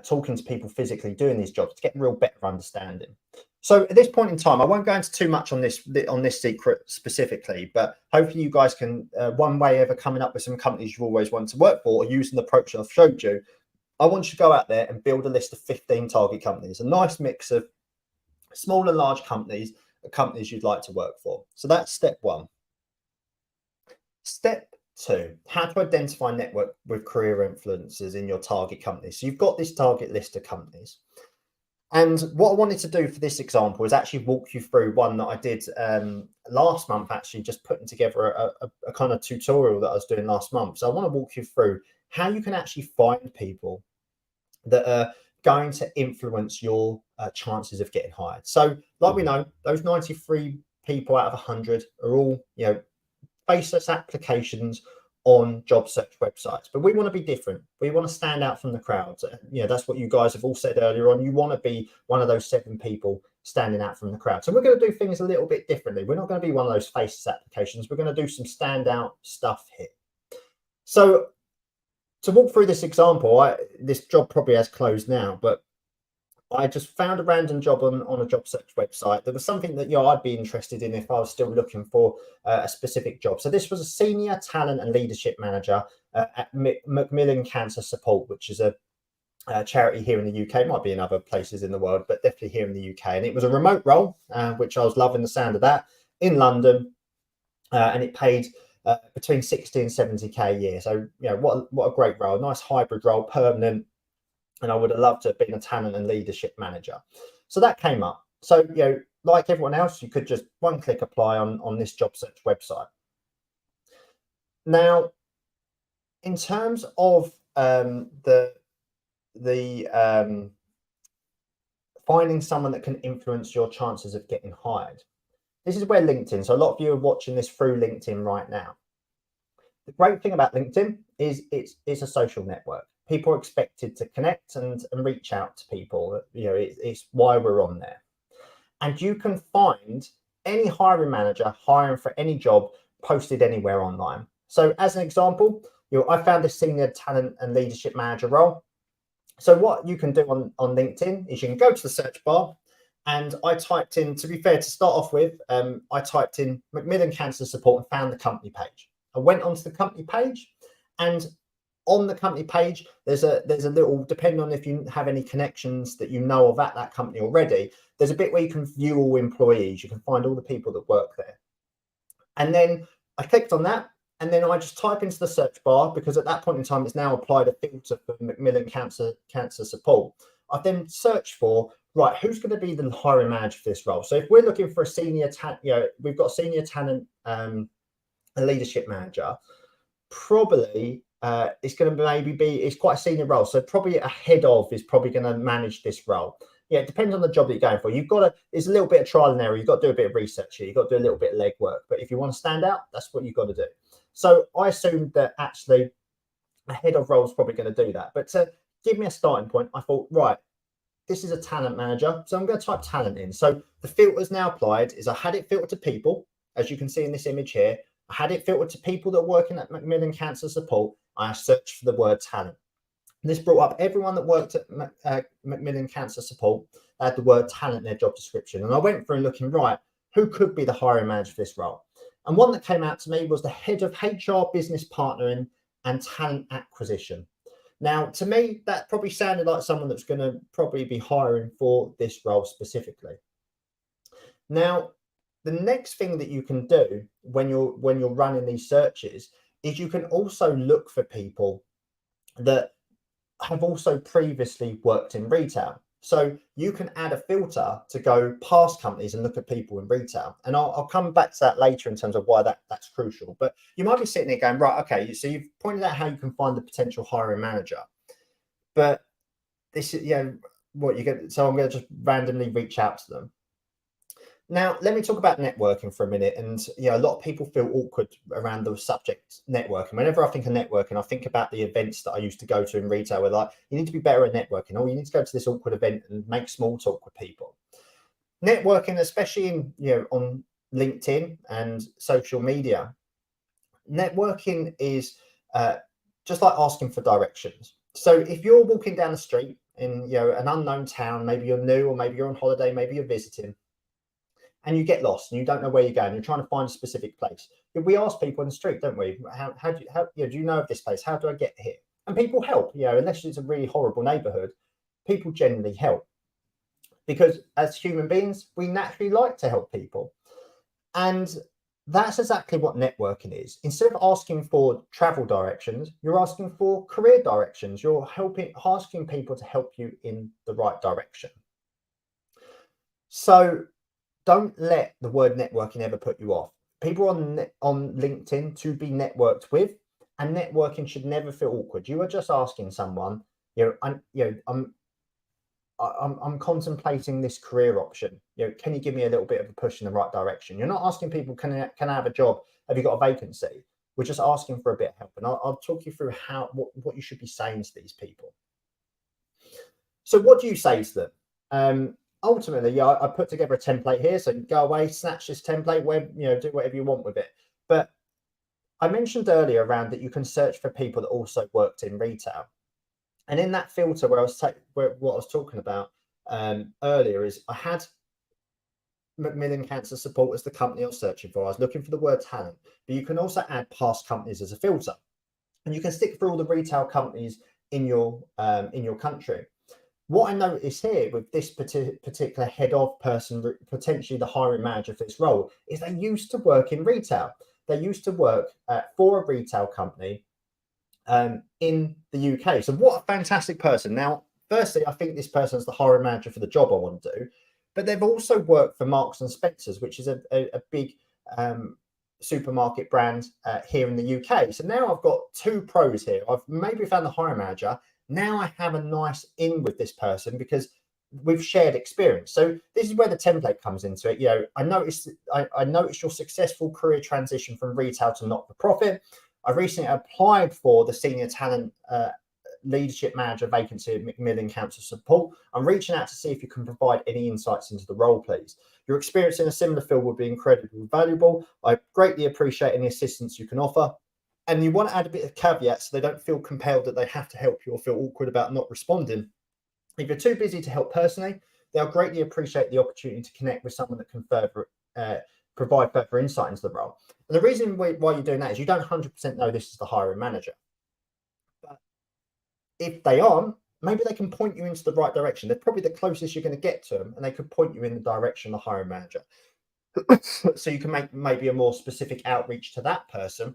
talking to people physically doing these jobs to get a real better understanding. So at this point in time, I won't go into too much on this secret specifically, but hopefully you guys can, one way of coming up with some companies you always want to work for, or using the approach I've showed you, I want you to go out there and build a list of 15 target companies, a nice mix of small and large companies, the companies you'd like to work for. So that's step 1. Step 2, how to identify network with career influencers in your target company. So you've got this target list of companies. And what I wanted to do for this example is actually walk you through one that I did last month, actually just putting together a kind of tutorial that I was doing last month. So I want to walk you through how you can actually find people that are going to influence your chances of getting hired. So like we know, those 93 people out of 100 are all, faceless applications on job search websites. But we want to be different. We want to stand out from the crowd. That's what you guys have all said earlier on. You want to be one of those 7 people standing out from the crowd. So we're going to do things a little bit differently. We're not going to be one of those faceless applications. We're going to do some standout stuff here. So to walk through this example, this job probably has closed now, but I just found a random job on a job search website. There was something that I'd be interested in if I was still looking for a specific job. So this was a senior talent and leadership manager at Macmillan Cancer Support, which is a charity here in the UK. It might be in other places in the world, but definitely here in the UK. And it was a remote role, which I was loving the sound of that, in London, and it paid between 60 and 70k a year. So what a great role, nice hybrid role, permanent. And I would have loved to have been a talent and leadership manager. So that came up. So, like everyone else, you could just one click apply on this job search website. Now, in terms of the finding someone that can influence your chances of getting hired, this is where LinkedIn. So a lot of you are watching this through LinkedIn right now. The great thing about LinkedIn is it's a social network. People are expected to connect and reach out to people. It's why we're on there. And you can find any hiring manager hiring for any job posted anywhere online. So as an example, I found a senior talent and leadership manager role. So what you can do on LinkedIn is you can go to the search bar, and I typed in, to be fair, to start off with, I typed in Macmillan Cancer Support and found the company page. I went onto the company page, and on the company page, there's a little, depending on if you have any connections that you know of at that company already, there's a bit where you can view all employees. You can find all the people that work there. And then I clicked on that, and then I just type into the search bar, because at that point in time, it's now applied a filter for Macmillan Cancer Support. I then search for, right, who's going to be the hiring manager for this role? So if we're looking for a senior talent, we've got a senior talent, a leadership manager, probably it's going to maybe be, it's quite a senior role. So probably a head of is probably going to manage this role. Yeah, it depends on the job that you're going for. You've got to, it's a little bit of trial and error. You've got to do a bit of research here. You've got to do a little bit of legwork. But if you want to stand out, that's what you've got to do. So I assumed that actually a head of role is probably going to do that. But to give me a starting point, I thought, right, this is a talent manager. So I'm going to type talent in. So the filters now applied is I had it filtered to people, as you can see in this image here. I had it filtered to people that are working at Macmillan Cancer Support. I searched for the word talent. This brought up everyone that worked at Macmillan Cancer Support. They had the word talent in their job description. And I went through looking, right, who could be the hiring manager for this role? And one that came out to me was the head of HR business partnering and talent acquisition. Now, to me, that probably sounded like someone that's going to probably be hiring for this role specifically. Now, the next thing that you can do when you're running these searches is you can also look for people that have also previously worked in retail. So you can add a filter to go past companies and look at people in retail. And I'll come back to that later in terms of why that's crucial. But you might be sitting there going, right, okay, so you've pointed out how you can find the potential hiring manager. But this is, what you get. So I'm going to just randomly reach out to them. Now, let me talk about networking for a minute. And a lot of people feel awkward around the subject networking. Whenever I think of networking, I think about the events that I used to go to in retail where, like, you need to be better at networking, or you need to go to this awkward event and make small talk with people. Networking, especially on LinkedIn and social media, networking is just like asking for directions. So if you're walking down the street in an unknown town, maybe you're new, or maybe you're on holiday, maybe you're visiting, and you get lost and you don't know where you're going, you're trying to find a specific place. We ask people in the street, don't we? How do you know of this place? How do I get here? And people help, unless it's a really horrible neighborhood, people generally help. Because as human beings, we naturally like to help people. And that's exactly what networking is. Instead of asking for travel directions, you're asking for career directions. You're asking people to help you in the right direction. So don't let the word networking ever put you off. People on LinkedIn to be networked with, and networking should never feel awkward. You are just asking someone, I'm contemplating this career option. Can you give me a little bit of a push in the right direction? You're not asking people, can I have a job? Have you got a vacancy? We're just asking for a bit of help. And I'll talk you through what you should be saying to these people. So what do you say to them? Ultimately, I put together a template here, so go away, snatch this template, do whatever you want with it. But I mentioned earlier around that you can search for people that also worked in retail, and in that filter what I was talking about earlier is I had Macmillan Cancer Support as the company I was searching for. I was looking for the word talent, but you can also add past companies as a filter, and you can stick through all the retail companies in your country. What I notice here with this particular head of person, potentially the hiring manager for this role, is they used to work in retail. They used to work for a retail company in the UK. So what a fantastic person. Now, firstly, I think this person's the hiring manager for the job I want to do, but they've also worked for Marks and Spencer's, which is a big supermarket brand here in the UK. So now I've got two pros here. I've maybe found the hiring manager. Now I have a nice in with this person because we've shared experience. So this is where the template comes into it. You know, I noticed your successful career transition from retail to not-for-profit. I recently applied for the senior talent leadership manager vacancy at Macmillan Council Support. I'm reaching out to see if you can provide any insights into the role, please. Your experience in a similar field would be incredibly valuable. I greatly appreciate any assistance you can offer. And you want to add a bit of caveat so they don't feel compelled that they have to help you or feel awkward about not responding. If you're too busy to help personally, they'll greatly appreciate the opportunity to connect with someone that can provide further insight into the role. And the reason why you're doing that is you don't 100% know this is the hiring manager. But if they aren't, maybe they can point you into the right direction. They're probably the closest you're going to get to them, and they could point you in the direction of the hiring manager. So you can make maybe a more specific outreach to that person.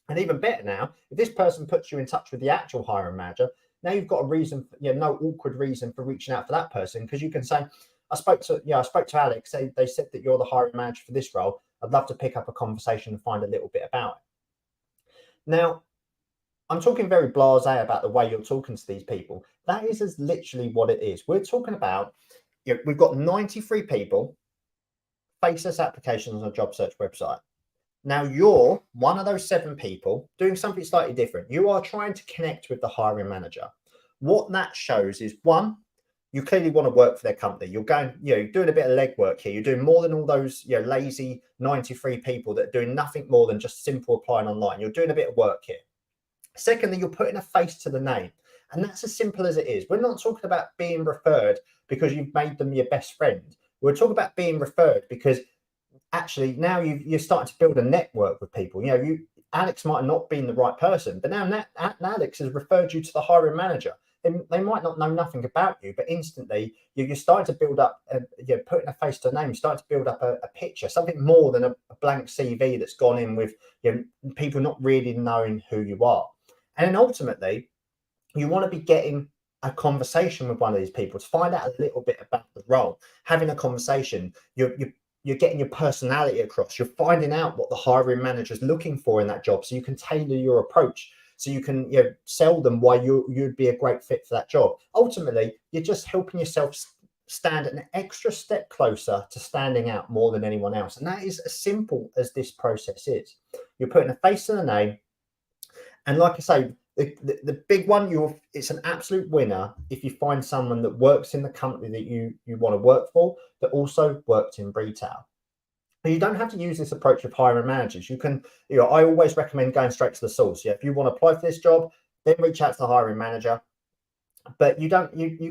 And even better now, if this person puts you in touch with the actual hiring manager, now you've got a reason, no awkward reason for reaching out for that person, because you can say, I spoke to Alex. They said that you're the hiring manager for this role. I'd love to pick up a conversation and find a little bit about it. Now, I'm talking very blasé about the way you're talking to these people. That is literally what it is. We're talking about, we've got 93 people, faceless applications on a job search website. Now you're one of those 7 people doing something slightly different. You are trying to connect with the hiring manager. What that shows is, one, you clearly want to work for their company. You're going, you're doing a bit of legwork here. You're doing more than all those, lazy 93 people that are doing nothing more than just simple applying online. You're doing a bit of work here. Secondly, you're putting a face to the name. And that's as simple as it is. We're not talking about being referred because you've made them your best friend. We're talking about being referred because actually now you're starting to build a network with people. Alex might have not been the right person, but now Alex has referred you to the hiring manager. And they might not know nothing about you, but instantly you're starting to build up, putting a face to a name, you're starting to build up a picture, something more than a blank CV that's gone in with people not really knowing who you are. And then ultimately, you want to be getting a conversation with one of these people to find out a little bit about the role. Having a conversation, you're getting your personality across. You're finding out what the hiring manager is looking for in that job, so you can tailor your approach. So you can sell them why you'd be a great fit for that job. Ultimately, you're just helping yourself stand an extra step closer to standing out more than anyone else. And that is as simple as this process is. You're putting a face to the name. And like I say, the big one, it's an absolute winner if you find someone that works in the company that you want to work for, that also worked in retail. And you don't have to use this approach with hiring managers. You can, I always recommend going straight to the source. If you want to apply for this job, then reach out to the hiring manager. But you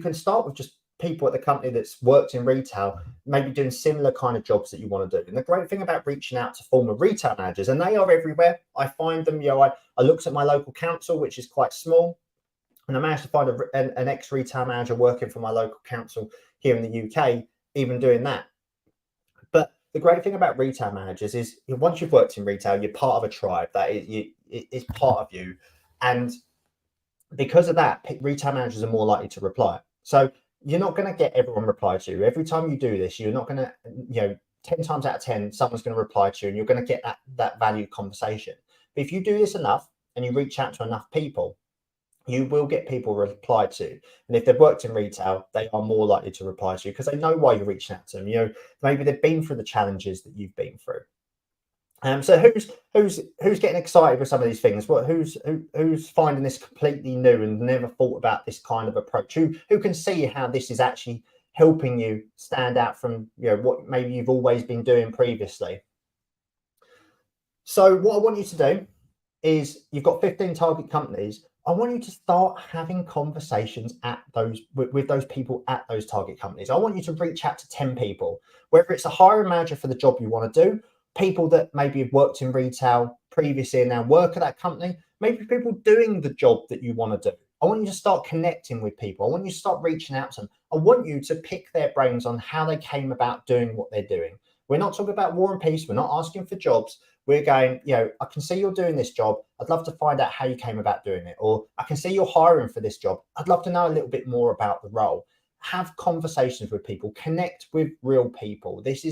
can start with just people at the company that's worked in retail, maybe doing similar kind of jobs that you want to do. And the great thing about reaching out to former retail managers, and they are everywhere. I find them, I looked at my local council, which is quite small, and I managed to find an ex-retail manager working for my local council here in the UK, even doing that. But the great thing about retail managers is once you've worked in retail, you're part of a tribe. That is part of you. And because of that, retail managers are more likely to reply. So you're not going to get everyone reply to you. Every time you do this, you're not going to, 10 times out of 10, someone's going to reply to you and you're going to get that valued conversation. But if you do this enough and you reach out to enough people, you will get people reply to. And if they've worked in retail, they are more likely to reply to you because they know why you're reaching out to them. Maybe they've been through the challenges that you've been through. So who's getting excited with some of these things? Who's finding this completely new and never thought about this kind of approach? Who can see how this is actually helping you stand out from what maybe you've always been doing previously? So what I want you to do is, you've got 15 target companies. I want you to start having conversations with those people at those target companies. I want you to reach out to 10 people, whether it's a hiring manager for the job you want to do, people that maybe have worked in retail previously and now work at that company, maybe people doing the job that you want to do. I want you to start connecting with people. I want you to start reaching out to them. I want you to pick their brains on how they came about doing what they're doing, We're not talking about war and peace. We're not asking for jobs. We're going, I can see you're doing this job. I'd love to find out how you came about doing it. Or I can see you're hiring for this job. I'd love to know a little bit more about the role. Have conversations with people, connect with real people. That's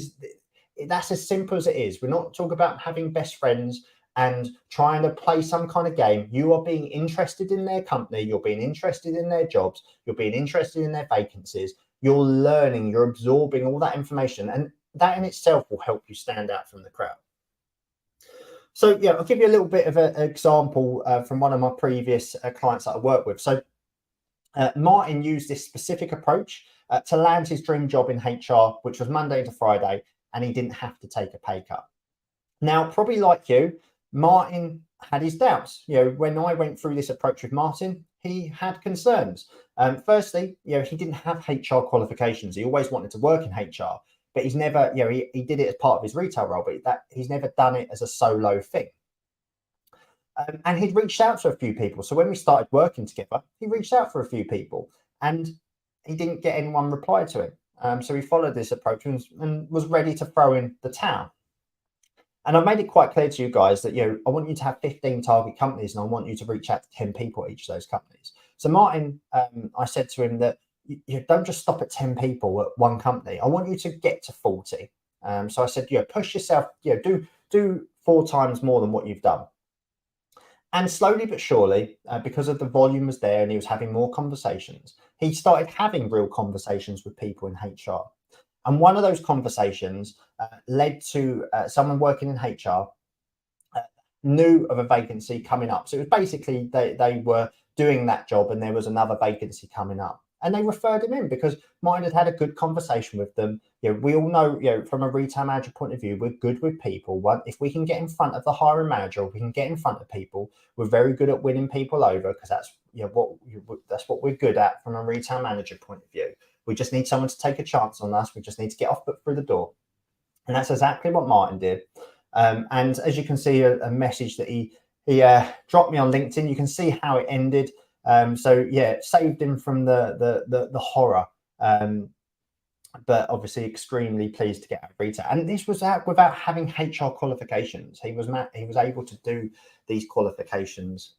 as simple as it is. We're not talking about having best friends and trying to play some kind of game. You are being interested in their company. You're being interested in their jobs. You're being interested in their vacancies. You're learning, you're absorbing all that information. And that in itself will help you stand out from the crowd. So I'll give you a little bit of an example from one of my previous clients that I work with. So Martin used this specific approach to land his dream job in HR, which was Monday to Friday, and he didn't have to take a pay cut. Now, probably like you, Martin had his doubts. When I went through this approach with Martin, he had concerns. Firstly, he didn't have HR qualifications. He always wanted to work in HR, but he's never, he did it as part of his retail role, but he's never done it as a solo thing. And he'd reached out to a few people. So when we started working together, he reached out for a few people and he didn't get anyone reply to him. So he followed this approach and was ready to throw in the towel. And I made it quite clear to you guys that, I want you to have 15 target companies and I want you to reach out to 10 people at each of those companies. So Martin, I said to him that you don't just stop at 10 people at one company. I want you to get to 40. So I said, push yourself, do 4 times more than what you've done. And slowly but surely, because of the volume was there and he was having more conversations, he started having real conversations with people in HR. And one of those conversations led to someone working in HR knew of a vacancy coming up. So it was basically they were doing that job and there was another vacancy coming up. And they referred him in because Martin had a good conversation with them. We all know, from a retail manager point of view, we're good with people. If we can get in front of the hiring manager, or we can get in front of people, we're very good at winning people over because that's what we're good at from a retail manager point of view. We just need someone to take a chance on us. We just need to get off foot through the door. And that's exactly what Martin did. And as you can see, a message that he dropped me on LinkedIn, you can see how it ended. It saved him from the horror, but obviously extremely pleased to get out of retail. And this was out without having HR qualifications. He was able to do these qualifications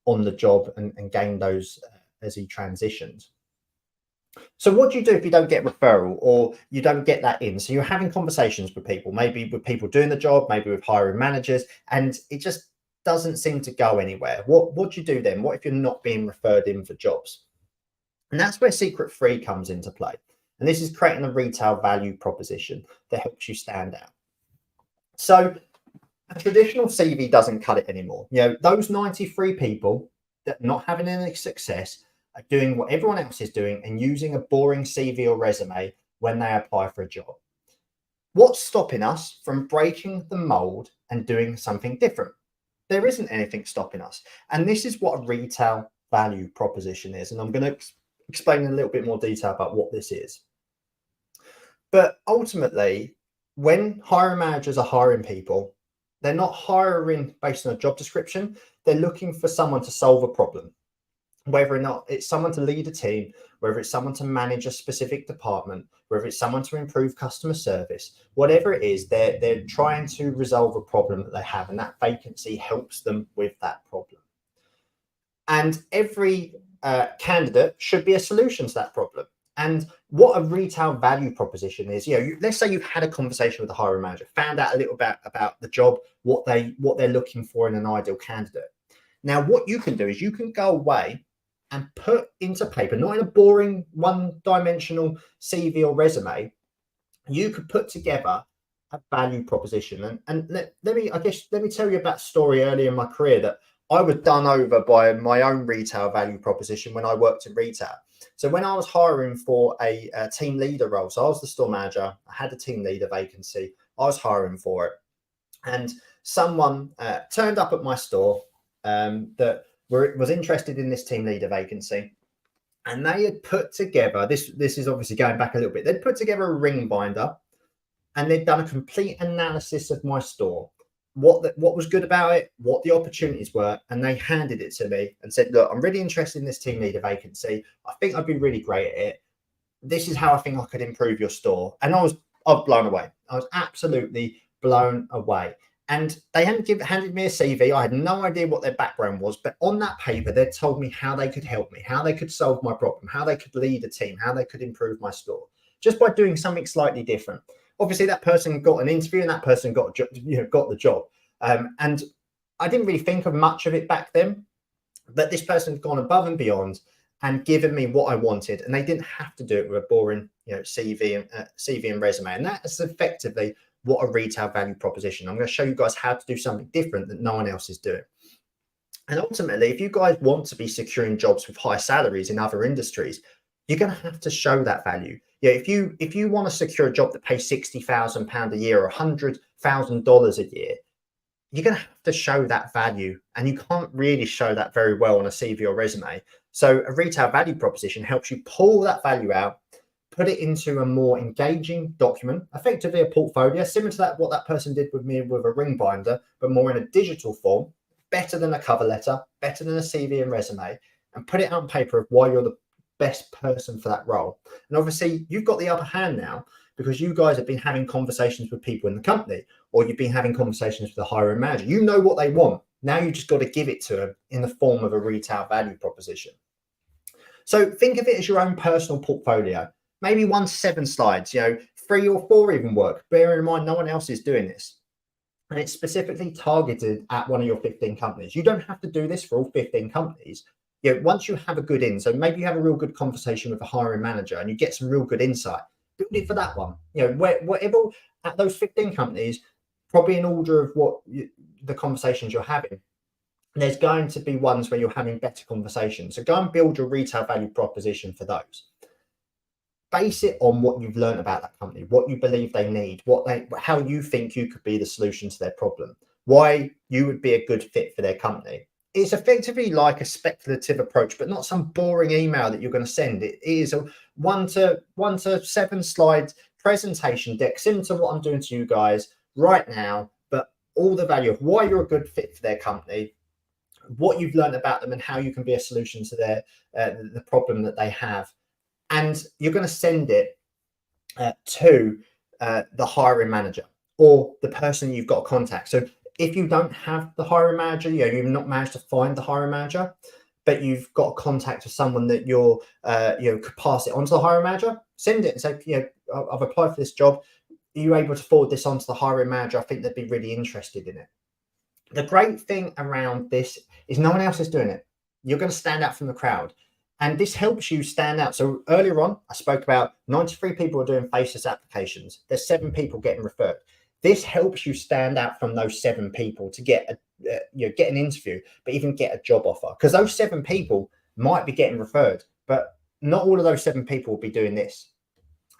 on the job and gain those as he transitioned. So what do you do if you don't get referral or you don't get that in? So you're having conversations with people, maybe with people doing the job, maybe with hiring managers, and it just doesn't seem to go anywhere. What do you do then? What if you're not being referred in for jobs? And that's where Secret 3 comes into play. And this is creating a retail value proposition that helps you stand out. So a traditional CV doesn't cut it anymore. Those 93 people that are not having any success are doing what everyone else is doing and using a boring CV or resume when they apply for a job. What's stopping us from breaking the mold and doing something different? There isn't anything stopping us. And this is what a retail value proposition is. And I'm going to explain in a little bit more detail about what this is. But ultimately, when hiring managers are hiring people, they're not hiring based on a job description. They're looking for someone to solve a problem. Whether or not it's someone to lead a team, whether it's someone to manage a specific department, whether it's someone to improve customer service, whatever it is, they're trying to resolve a problem that they have, and that vacancy helps them with that problem. And every candidate should be a solution to that problem. And what a retail value proposition is, let's say you've had a conversation with the hiring manager, found out a little bit about the job, what they're looking for in an ideal candidate. Now, what you can do is you can go away and put into paper, not in a boring one-dimensional CV or resume, you could put together a value proposition. And let me tell you about a story early in my career that I was done over by my own retail value proposition when I worked in retail. So when I was hiring for a team leader role, so I was the store manager, I had a team leader vacancy, I was hiring for it. And someone turned up at my store that was interested in this team leader vacancy, and they had put together this is obviously going back a little bit. They'd put together a ring binder and they'd done a complete analysis of my store, what was good about it, what the opportunities were, and they handed it to me and said, look, I'm really interested in this team leader vacancy. I think I'd be really great at it. This is how I think I could improve your store. And I I was blown away. I was absolutely blown away. And they hadn't handed me a CV. I had no idea what their background was, but on that paper, they told me how they could help me, how they could solve my problem, how they could lead a team, how they could improve my store, just by doing something slightly different. Obviously, that person got an interview, and that person got the job. And I didn't really think of much of it back then, but this person had gone above and beyond and given me what I wanted, and they didn't have to do it with a boring, CV and resume. And that is effectively what a retail value proposition. I'm going to show you guys how to do something different that no one else is doing. And ultimately, if you guys want to be securing jobs with high salaries in other industries, you're going to have to show that value. Yeah, if you want to secure a job that pays £60,000 a year or $100,000 a year, you're going to have to show that value, and you can't really show that very well on a CV or resume. So a retail value proposition helps you pull that value out, put it into a more engaging document, effectively a portfolio, similar to what that person did with me with a ring binder, but more in a digital form, better than a cover letter, better than a CV and resume, and put it on paper of why you're the best person for that role. And obviously, you've got the upper hand now because you guys have been having conversations with people in the company, or you've been having conversations with the hiring manager. You know what they want. Now you just got to give it to them in the form of a retail value proposition. So think of it as your own personal portfolio. Maybe 7 slides, 3 or 4 even work. Bear in mind, no one else is doing this. And it's specifically targeted at one of your 15 companies. You don't have to do this for all 15 companies. Once you have a good so maybe you have a real good conversation with a hiring manager and you get some real good insight, build it for that one. Whatever at those 15 companies, probably in order of what the conversations you're having, there's going to be ones where you're having better conversations. So go and build your retail value proposition for those. Base it on what you've learned about that company, what you believe they need, how you think you could be the solution to their problem, why you would be a good fit for their company. It's effectively like a speculative approach, but not some boring email that you're going to send. It is a 1 to 7 slide presentation deck, similar to what I'm doing to you guys right now, but all the value of why you're a good fit for their company, what you've learned about them, and how you can be a solution to their the problem that they have. And you're going to send it to the hiring manager or the person you've got to contact. So if you don't have the hiring manager, you've not managed to find the hiring manager, but you've got a contact with someone that you're could pass it on to the hiring manager, send it and say, I've applied for this job. Are you able to forward this on to the hiring manager? I think they'd be really interested in it. The great thing around this is no one else is doing it. You're going to stand out from the crowd. And this helps you stand out. So earlier on, I spoke about 93 people are doing faceless applications. There's 7 people getting referred. This helps you stand out from those 7 people to get get an interview, but even get a job offer. Because those 7 people might be getting referred, but not all of those 7 people will be doing this.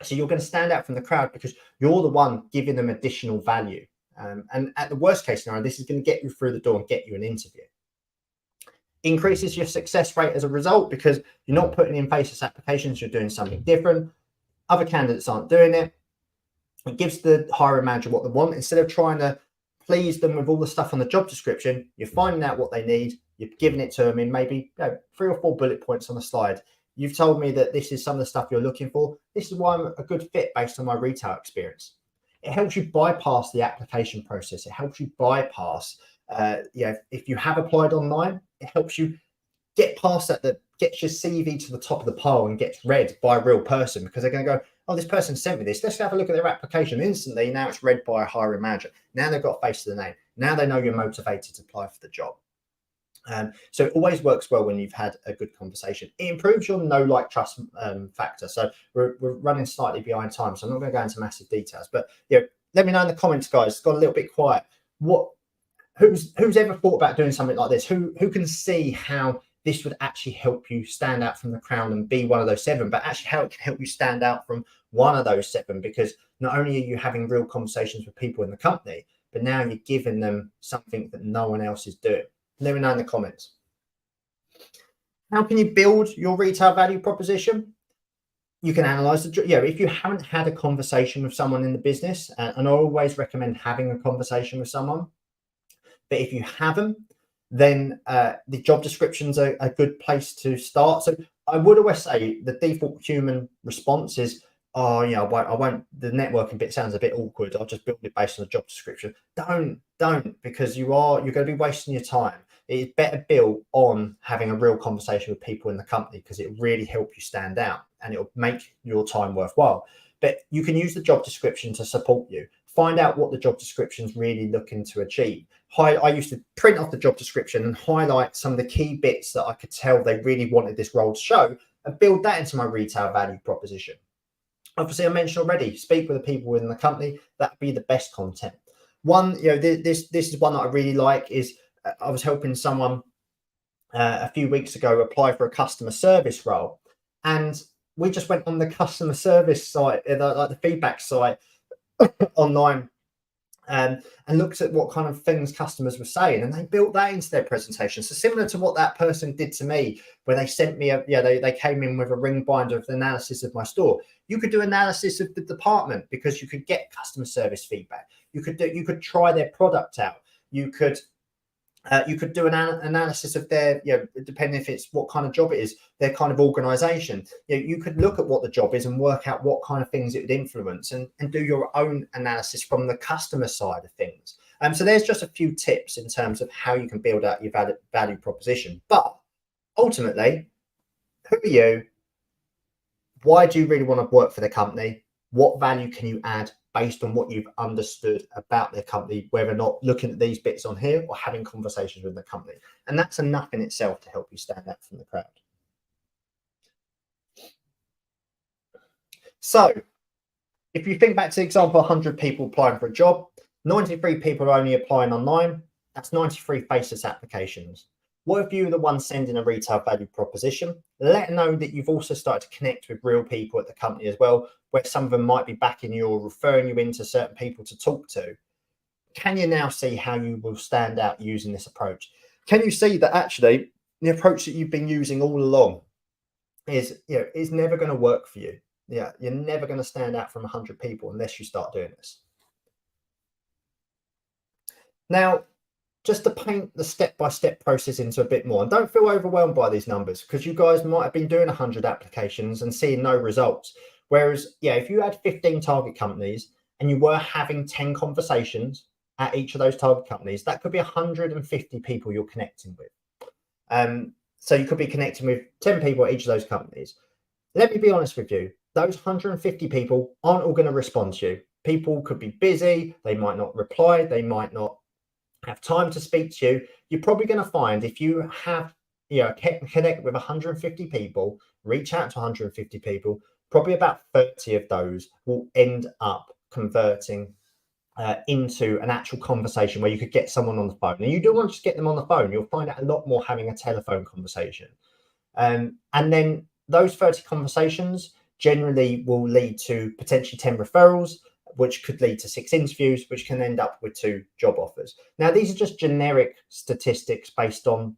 So you're going to stand out from the crowd because you're the one giving them additional value. And at the worst case scenario, this is going to get you through the door and get you an interview. Increases your success rate as a result because you're not putting in faceless applications, you're doing something different. Other candidates aren't doing it. It gives the hiring manager what they want. Instead of trying to please them with all the stuff on the job description, you're finding out what they need, you're giving it to them in maybe 3 or 4 bullet points on the slide. You've told me that this is some of the stuff you're looking for. This is why I'm a good fit based on my retail experience. It helps you bypass the application process. It helps you bypass, if you have applied online, it helps you get past that gets your CV to the top of the pile and gets read by a real person, because they're going to go, oh, this person sent me this. Let's have a look at their application. Instantly, now it's read by a hiring manager. Now they've got a face to the name. Now they know you're motivated to apply for the job. So it always works well when you've had a good conversation. It improves your know, like, trust factor. So we're running slightly behind time, so I'm not going to go into massive details. But let me know in the comments, guys. It's got a little bit quiet. Who's ever thought about doing something like this? Who can see how this would actually help you stand out from the crowd and be one of those 7, but actually how it can help you stand out from one of those 7? Because not only are you having real conversations with people in the company, but now you're giving them something that no one else is doing. Let me know in the comments. How can you build your retail value proposition? You can analyze if you haven't had a conversation with someone in the business, and I always recommend having a conversation with someone. But if you haven't, then the job descriptions are a good place to start. So I would always say the default human response is, oh, you know, I won't, the networking bit sounds a bit awkward. I'll just build it based on the job description. Don't, because you're going to be wasting your time. It's better built on having a real conversation with people in the company, because it really help you stand out and it'll make your time worthwhile. But you can use the job description to support you. Find out what the job description is really looking to achieve. I used to print off the job description and highlight some of the key bits that I could tell they really wanted this role to show, and build that into my retail value proposition. Obviously, I mentioned already, speak with the people within the company. That'd be the best content. One, you know, this is one that I really like. Is I was helping someone a few weeks ago apply for a customer service role, and we just went on the customer service site, like the feedback site online, and looked at what kind of things customers were saying, and they built that into their presentation. So similar to what that person did to me, where they sent me they came in with a ring binder of the analysis of my store. You could do analysis of the department, because you could get customer service feedback. You could try their product out. You could do an analysis of their, you know, depending if it's what kind of job it is, their kind of organization. You know, you could look at what the job is and work out what kind of things it would influence, and do your own analysis from the customer side of things. So there's just a few tips in terms of how you can build out your value proposition. But ultimately, who are you? Why do you really want to work for the company? What value can you add based on what you've understood about their company, whether or not looking at these bits on here or having conversations with the company? And that's enough in itself to help you stand out from the crowd. So if you think back to the example, 100 people applying for a job, 93 people are only applying online. That's 93 faceless applications. What if you were the one sending a retail value proposition? Let them know that you've also started to connect with real people at the company as well, where some of them might be backing you or referring you into certain people to talk to. Can you now see how you will stand out using this approach? Can you see that actually the approach that you've been using all along is never going to work for you? Yeah, you're never going to stand out from 100 people unless you start doing this. Now, just to paint the step-by-step process into a bit more, and don't feel overwhelmed by these numbers, because you guys might have been doing 100 applications and seeing no results. Whereas, yeah, if you had 15 target companies and you were having 10 conversations at each of those target companies, that could be 150 people you're connecting with. So you could be connecting with 10 people at each of those companies. Let me be honest with you, those 150 people aren't all going to respond to you. People could be busy, they might not reply, they might not have time to speak to you. You're probably going to find, if you have, connect with 150 people, reach out to 150 people, probably about 30 of those will end up converting into an actual conversation where you could get someone on the phone. And you don't want to just get them on the phone. You'll find out a lot more having a telephone conversation. And then those 30 conversations generally will lead to potentially 10 referrals, which could lead to 6 interviews, which can end up with 2 job offers. Now, these are just generic statistics based on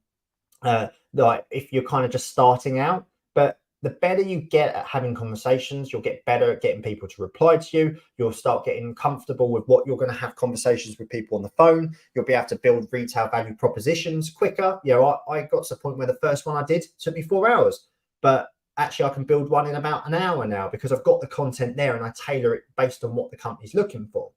like if you're kind of just starting out, but the better you get at having conversations, you'll get better at getting people to reply to you. You'll start getting comfortable with what you're going to have conversations with people on the phone. You'll be able to build retail value propositions quicker. You know, I got to the point where the first one I did took me 4 hours, but actually I can build one in about an hour now, because I've got the content there and I tailor it based on what the company's looking for.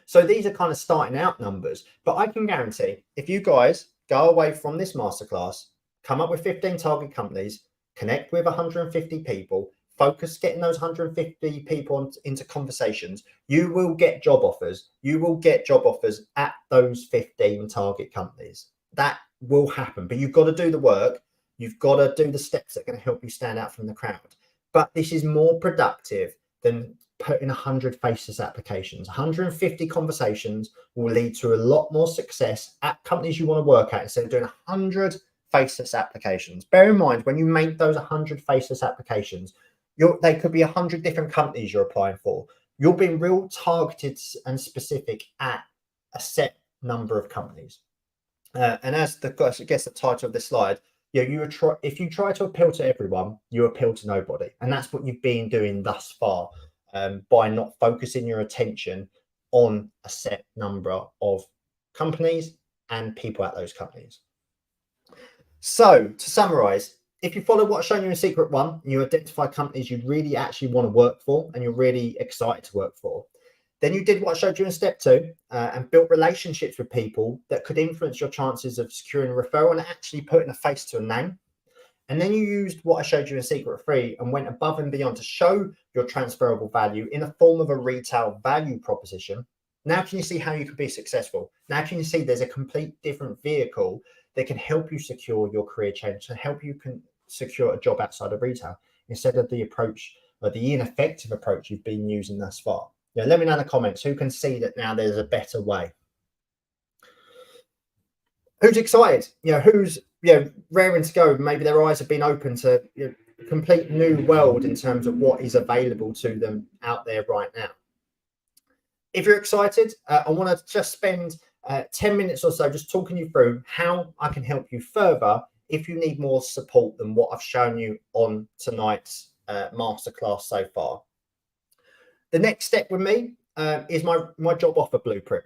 So these are kind of starting out numbers, but I can guarantee if you guys go away from this masterclass, come up with 15 target companies, connect with 150 people, focus getting those 150 people into conversations, you will get job offers. You will get job offers at those 15 target companies. That will happen, but you've got to do the work. You've got to do the steps that are going to help you stand out from the crowd. But this is more productive than putting 100 faceless applications. 150 conversations will lead to a lot more success at companies you want to work at, instead of doing 100 faceless applications. Bear in mind, when you make those 100 faceless applications, they could be 100 different companies you're applying for. You're being real targeted and specific at a set number of companies. And as the title of this slide, if you try to appeal to everyone, you appeal to nobody. And that's what you've been doing thus far, by not focusing your attention on a set number of companies and people at those companies. So to summarize, if you follow what I've shown you in secret one, and you identify companies you really actually want to work for and you're really excited to work for, then you did what I showed you in step two and built relationships with people that could influence your chances of securing a referral and actually putting a face to a name. And then you used what I showed you in secret three and went above and beyond to show your transferable value in the form of a retail value proposition. Now can you see how you can be successful? Now can you see there's a complete different vehicle that can help you secure your career change and help you can secure a job outside of retail instead of the approach or the ineffective approach you've been using thus far? Yeah, let me know in the comments who can see that now there's a better way. Who's excited? Who's raring to go? Maybe their eyes have been open to a complete new world in terms of what is available to them out there right now. If you're excited, I want to just spend 10 minutes or so just talking you through how I can help you further if you need more support than what I've shown you on tonight's masterclass so far. The next step with me is my job offer blueprint.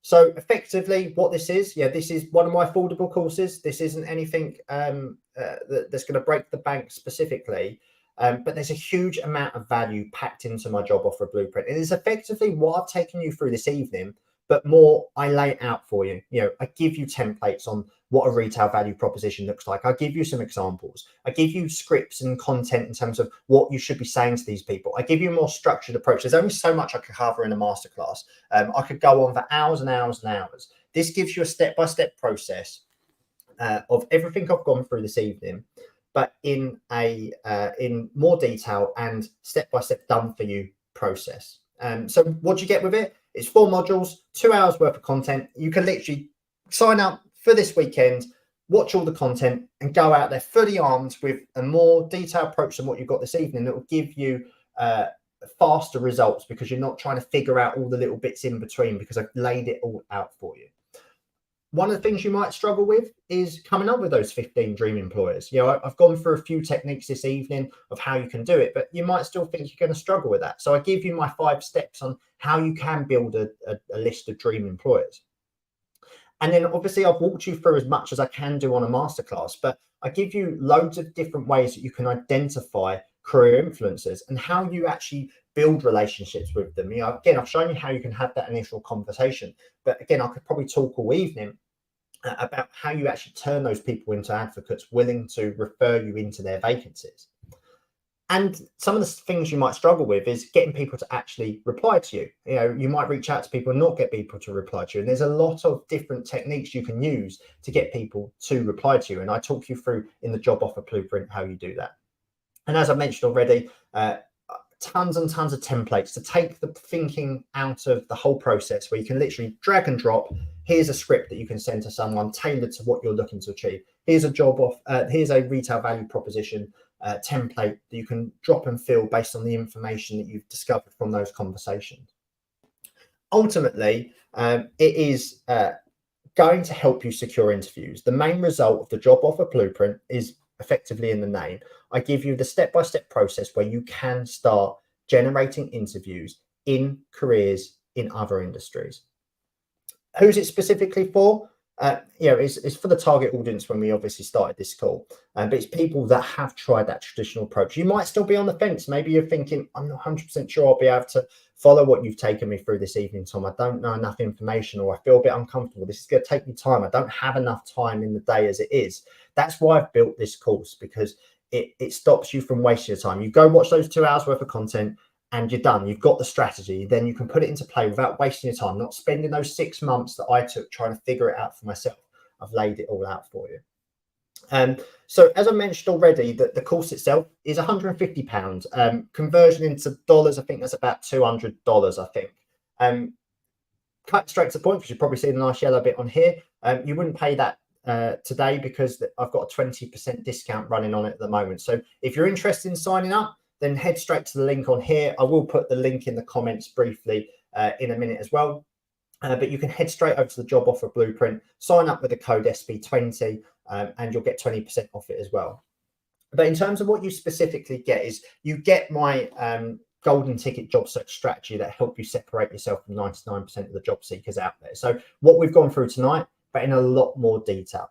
So effectively what this is, this is one of my affordable courses. This isn't anything that's going to break the bank specifically, but there's a huge amount of value packed into my job offer blueprint. It is effectively what I've taken you through this evening, but more I lay it out for you. I give you templates on what a retail value proposition looks like. I give you some examples. I give you scripts and content in terms of what you should be saying to these people. I give you a more structured approach. There's only so much I could cover in a masterclass. I could go on for hours and hours and hours. This gives you a step-by-step process of everything I've gone through this evening, but in more detail and step-by-step done for you process. So what do you get with it? It's 4 modules, 2 hours worth of content. You can literally sign up for this weekend, watch all the content and go out there fully armed with a more detailed approach than what you've got this evening. That will give you faster results because you're not trying to figure out all the little bits in between because I've laid it all out for you. One of the things you might struggle with is coming up with those 15 dream employers. I've gone through a few techniques this evening of how you can do it, but you might still think you're going to struggle with that. So I give you my 5 steps on how you can build a list of dream employers. And then obviously I've walked you through as much as I can do on a masterclass, but I give you loads of different ways that you can identify career influencers and how you actually build relationships with them. Again, I've shown you how you can have that initial conversation, but again, I could probably talk all evening about how you actually turn those people into advocates willing to refer you into their vacancies. And some of the things you might struggle with is getting people to actually reply to you. You might reach out to people and not get people to reply to you. And there's a lot of different techniques you can use to get people to reply to you. And I talk you through in the job offer blueprint how you do that. And as I mentioned already, tons and tons of templates to take the thinking out of the whole process, where you can literally drag and drop. Here's a script that you can send to someone tailored to what you're looking to achieve. Here's here's a retail value proposition template that you can drop and fill based on the information that you've discovered from those conversations. Ultimately, it is going to help you secure interviews. The main result of the job offer blueprint is effectively in the name. I give you the step-by-step process where you can start generating interviews in careers in other industries. Who's it specifically for? It's for the target audience when we obviously started this call, but it's people that have tried that traditional approach. You might still be on the fence. Maybe you're thinking, I'm not 100% sure I'll be able to follow what you've taken me through this evening, Tom. I don't know enough information, or I feel a bit uncomfortable. This is going to take me time. I don't have enough time in the day as it is. That's why I've built this course, because it stops you from wasting your time. You go watch those 2 hours worth of content and you're done. You've got the strategy. Then you can put it into play without wasting your time, not spending those 6 months that I took trying to figure it out for myself. I've laid it all out for you. So as I mentioned already, the course itself is £150. Conversion into dollars, I think that's about $200, I think. Cut straight to the point, because you probably see the nice yellow bit on here. You wouldn't pay that today because I've got a 20% discount running on it at the moment. So if you're interested in signing up, then head straight to the link on here. I will put the link in the comments briefly in a minute as well. But you can head straight over to the job offer blueprint, sign up with the code SB20, and you'll get 20% off it as well. But in terms of what you specifically get is you get my golden ticket job search strategy that help you separate yourself from 99% of the job seekers out there. So what we've gone through tonight, but in a lot more detail.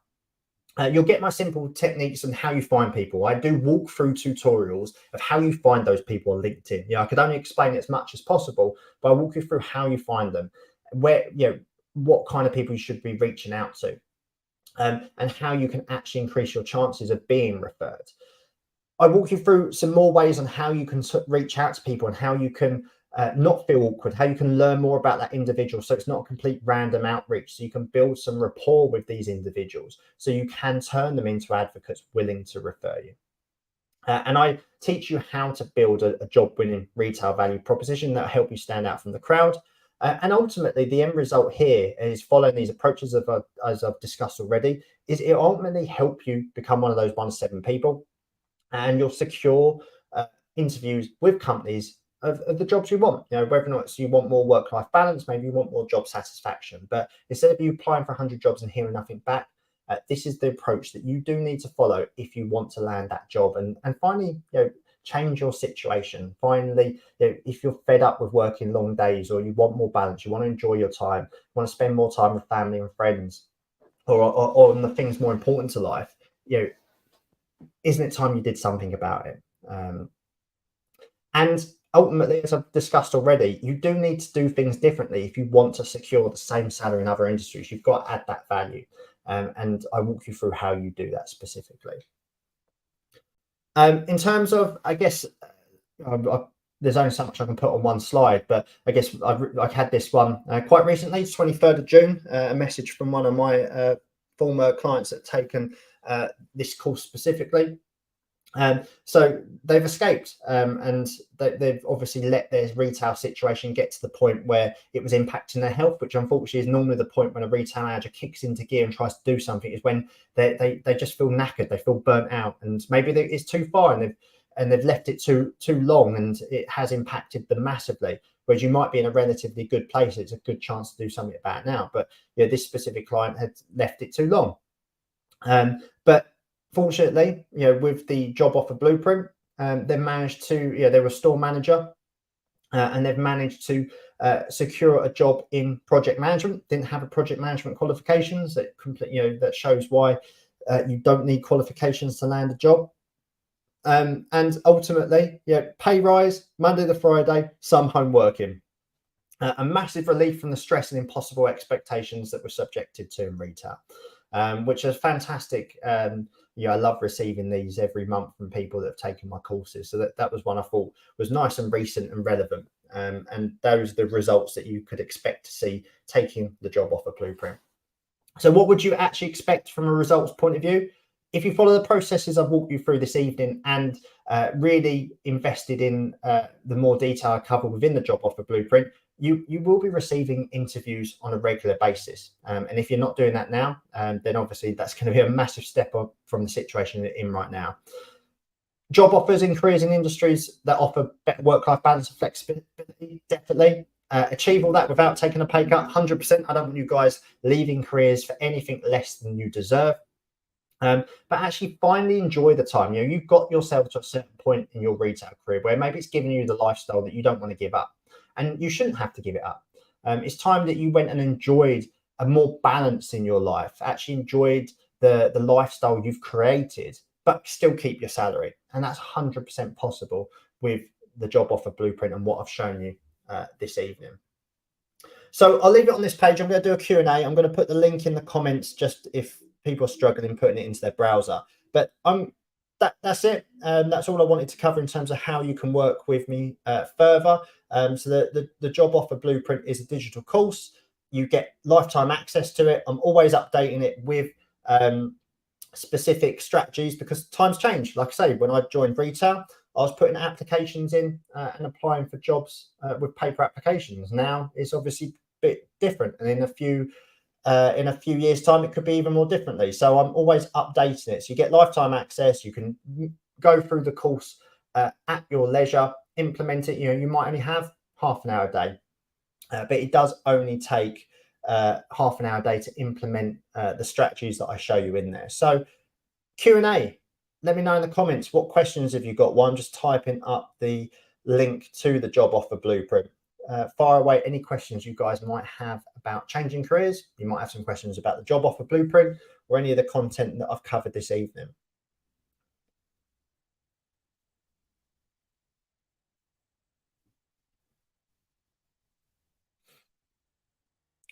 You'll get my simple techniques on how you find people. I do walkthrough tutorials of how you find those people on LinkedIn. I could only explain it as much as possible, but I walk you through how you find them, where what kind of people you should be reaching out to, and how you can actually increase your chances of being referred. I walk you through some more ways on how you can reach out to people and how you can not feel awkward, how you can learn more about that individual. So it's not a complete random outreach. So you can build some rapport with these individuals so you can turn them into advocates willing to refer you. And I teach you how to build a job winning retail value proposition that will help you stand out from the crowd. And ultimately, the end result here is following these approaches, as I've discussed already, is it ultimately help you become one of those 1 to 7 people, and you'll secure interviews with companies of the jobs you want. Whether or not you want more work-life balance, maybe you want more job satisfaction. But instead of you applying for 100 jobs and hearing nothing back, this is the approach that you do need to follow if you want to land that job and finally change your situation. Finally, if you're fed up with working long days, or you want more balance, you want to enjoy your time, you want to spend more time with family and friends, or on the things more important to life, isn't it time you did something about it? And ultimately, as I've discussed already, you do need to do things differently if you want to secure the same salary in other industries. You've got to add that value. And I walk you through how you do that specifically. In terms of, I guess, there's only so much I can put on one slide, but I guess I've had this one quite recently, 23rd of June, a message from one of my former clients that have taken this course specifically. So they've escaped, and they've obviously let their retail situation get to the point where it was impacting their health, which unfortunately is normally the point when a retail manager kicks into gear and tries to do something, is when they just feel knackered, they feel burnt out, and maybe it's too far and they've left it too long, and it has impacted them massively. Whereas you might be in a relatively good place, it's a good chance to do something about it now. But this specific client had left it too long. But fortunately, with the job offer blueprint, they've managed to, they're a store manager, and they've managed to secure a job in project management. Didn't have a project management qualifications. That that shows why you don't need qualifications to land a job. And ultimately, pay rise Monday to Friday, some home working. A massive relief from the stress and impossible expectations that we're subjected to in retail, which is fantastic. I love receiving these every month from people that have taken my courses. So that was one I thought was nice and recent and relevant. And those are the results that you could expect to see taking the job offer blueprint. So what would you actually expect from a results point of view? If you follow the processes I've walked you through this evening and really invested in the more detail I cover within the job offer blueprint, you will be receiving interviews on a regular basis. And if you're not doing that now, then obviously that's going to be a massive step up from the situation you're in right now. Job offers in careers and industries that offer better work-life balance and flexibility, definitely. Achieve all that without taking a pay cut, 100%. I don't want you guys leaving careers for anything less than you deserve. But actually finally enjoy the time. You've got yourself to a certain point in your retail career where maybe it's giving you the lifestyle that you don't want to give up. And you shouldn't have to give it up. It's time that you went and enjoyed a more balance in your life, actually enjoyed the lifestyle you've created, but still keep your salary. And that's 100% possible with the job offer blueprint and what I've shown you this evening. So I'll leave it on this page. I'm going to do a Q&A. I'm going to put the link in the comments just if people are struggling putting it into their browser. But that's it. That's all I wanted to cover in terms of how you can work with me further. So the job offer blueprint is a digital course. You get lifetime access to it. I'm always updating it with specific strategies because times change. Like I say, when I joined retail, I was putting applications in and applying for jobs with paper applications. Now it's obviously a bit different, and in a few years' time, it could be even more differently. So I'm always updating it. So you get lifetime access. You can go through the course at your leisure, implement it. You might only have half an hour a day, but it does only take half an hour a day to implement the strategies that I show you in there. So Q&A, let me know in the comments, what questions have you got? Well, I'm just typing up the link to the job offer blueprint. fire away any questions you guys might have about changing careers. You might have some questions about the job offer blueprint or any of the content that I've covered this evening.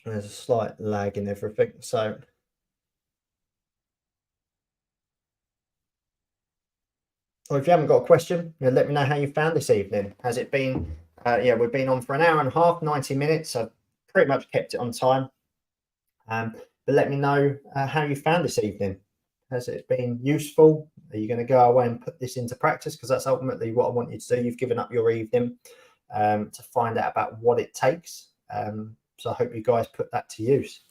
There's a slight lag in everything. So or if you haven't got a question, let me know how you found this evening. Has it been, yeah, we've been on for an hour and a half, 90 minutes. I've pretty much kept it on time. But let me know how you found this evening. Has it been useful? Are you going to go away and put this into practice? Because that's ultimately what I want you to do. You've given up your evening to find out about what it takes. So I hope you guys put that to use.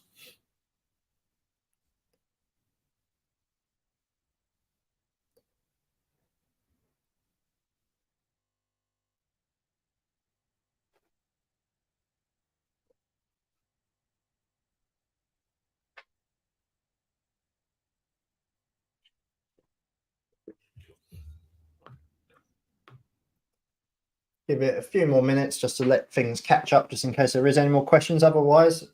Give it a few more minutes just to let things catch up, just in case there is any more questions. Otherwise,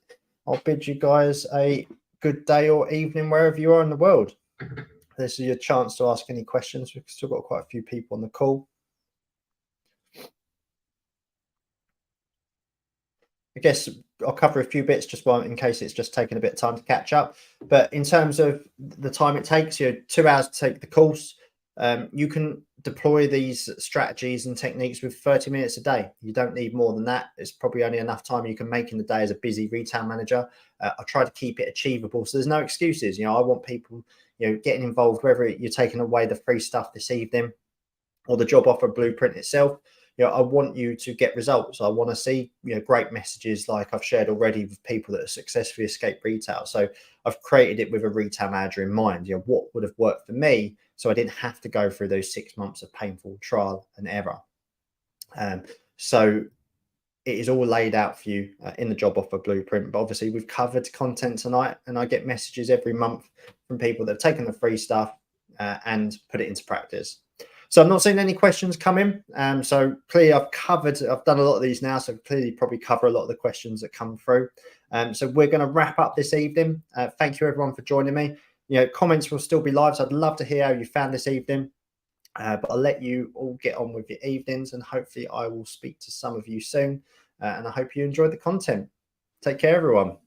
I'll bid you guys a good day or evening wherever you are in the world. This is your chance to ask any questions. We've still got quite a few people on the call. I guess I'll cover a few bits just in case it's just taking a bit of time to catch up. But in terms of the time it takes, 2 hours to take the course. You can deploy these strategies and techniques with 30 minutes a day. You don't need more than that. It's probably only enough time you can make in the day as a busy retail manager. I try to keep it achievable, so there's no excuses. I want people, getting involved, whether you're taking away the free stuff this evening or the job offer blueprint itself. I want you to get results. I want to see, great messages like I've shared already with people that have successfully escaped retail. So I've created it with a retail manager in mind. What would have worked for me, so I didn't have to go through those 6 months of painful trial and error. So it is all laid out for you in the job offer blueprint. But obviously, we've covered content tonight, and I get messages every month from people that have taken the free stuff and put it into practice. So I'm not seeing any questions come in. So clearly I've done a lot of these now, so clearly probably cover a lot of the questions that come through. So we're going to wrap up this evening. Thank you everyone for joining me. Comments will still be live, so I'd love to hear how you found this evening. But I'll let you all get on with your evenings, and hopefully I will speak to some of you soon. And I hope you enjoyed the content. Take care, everyone.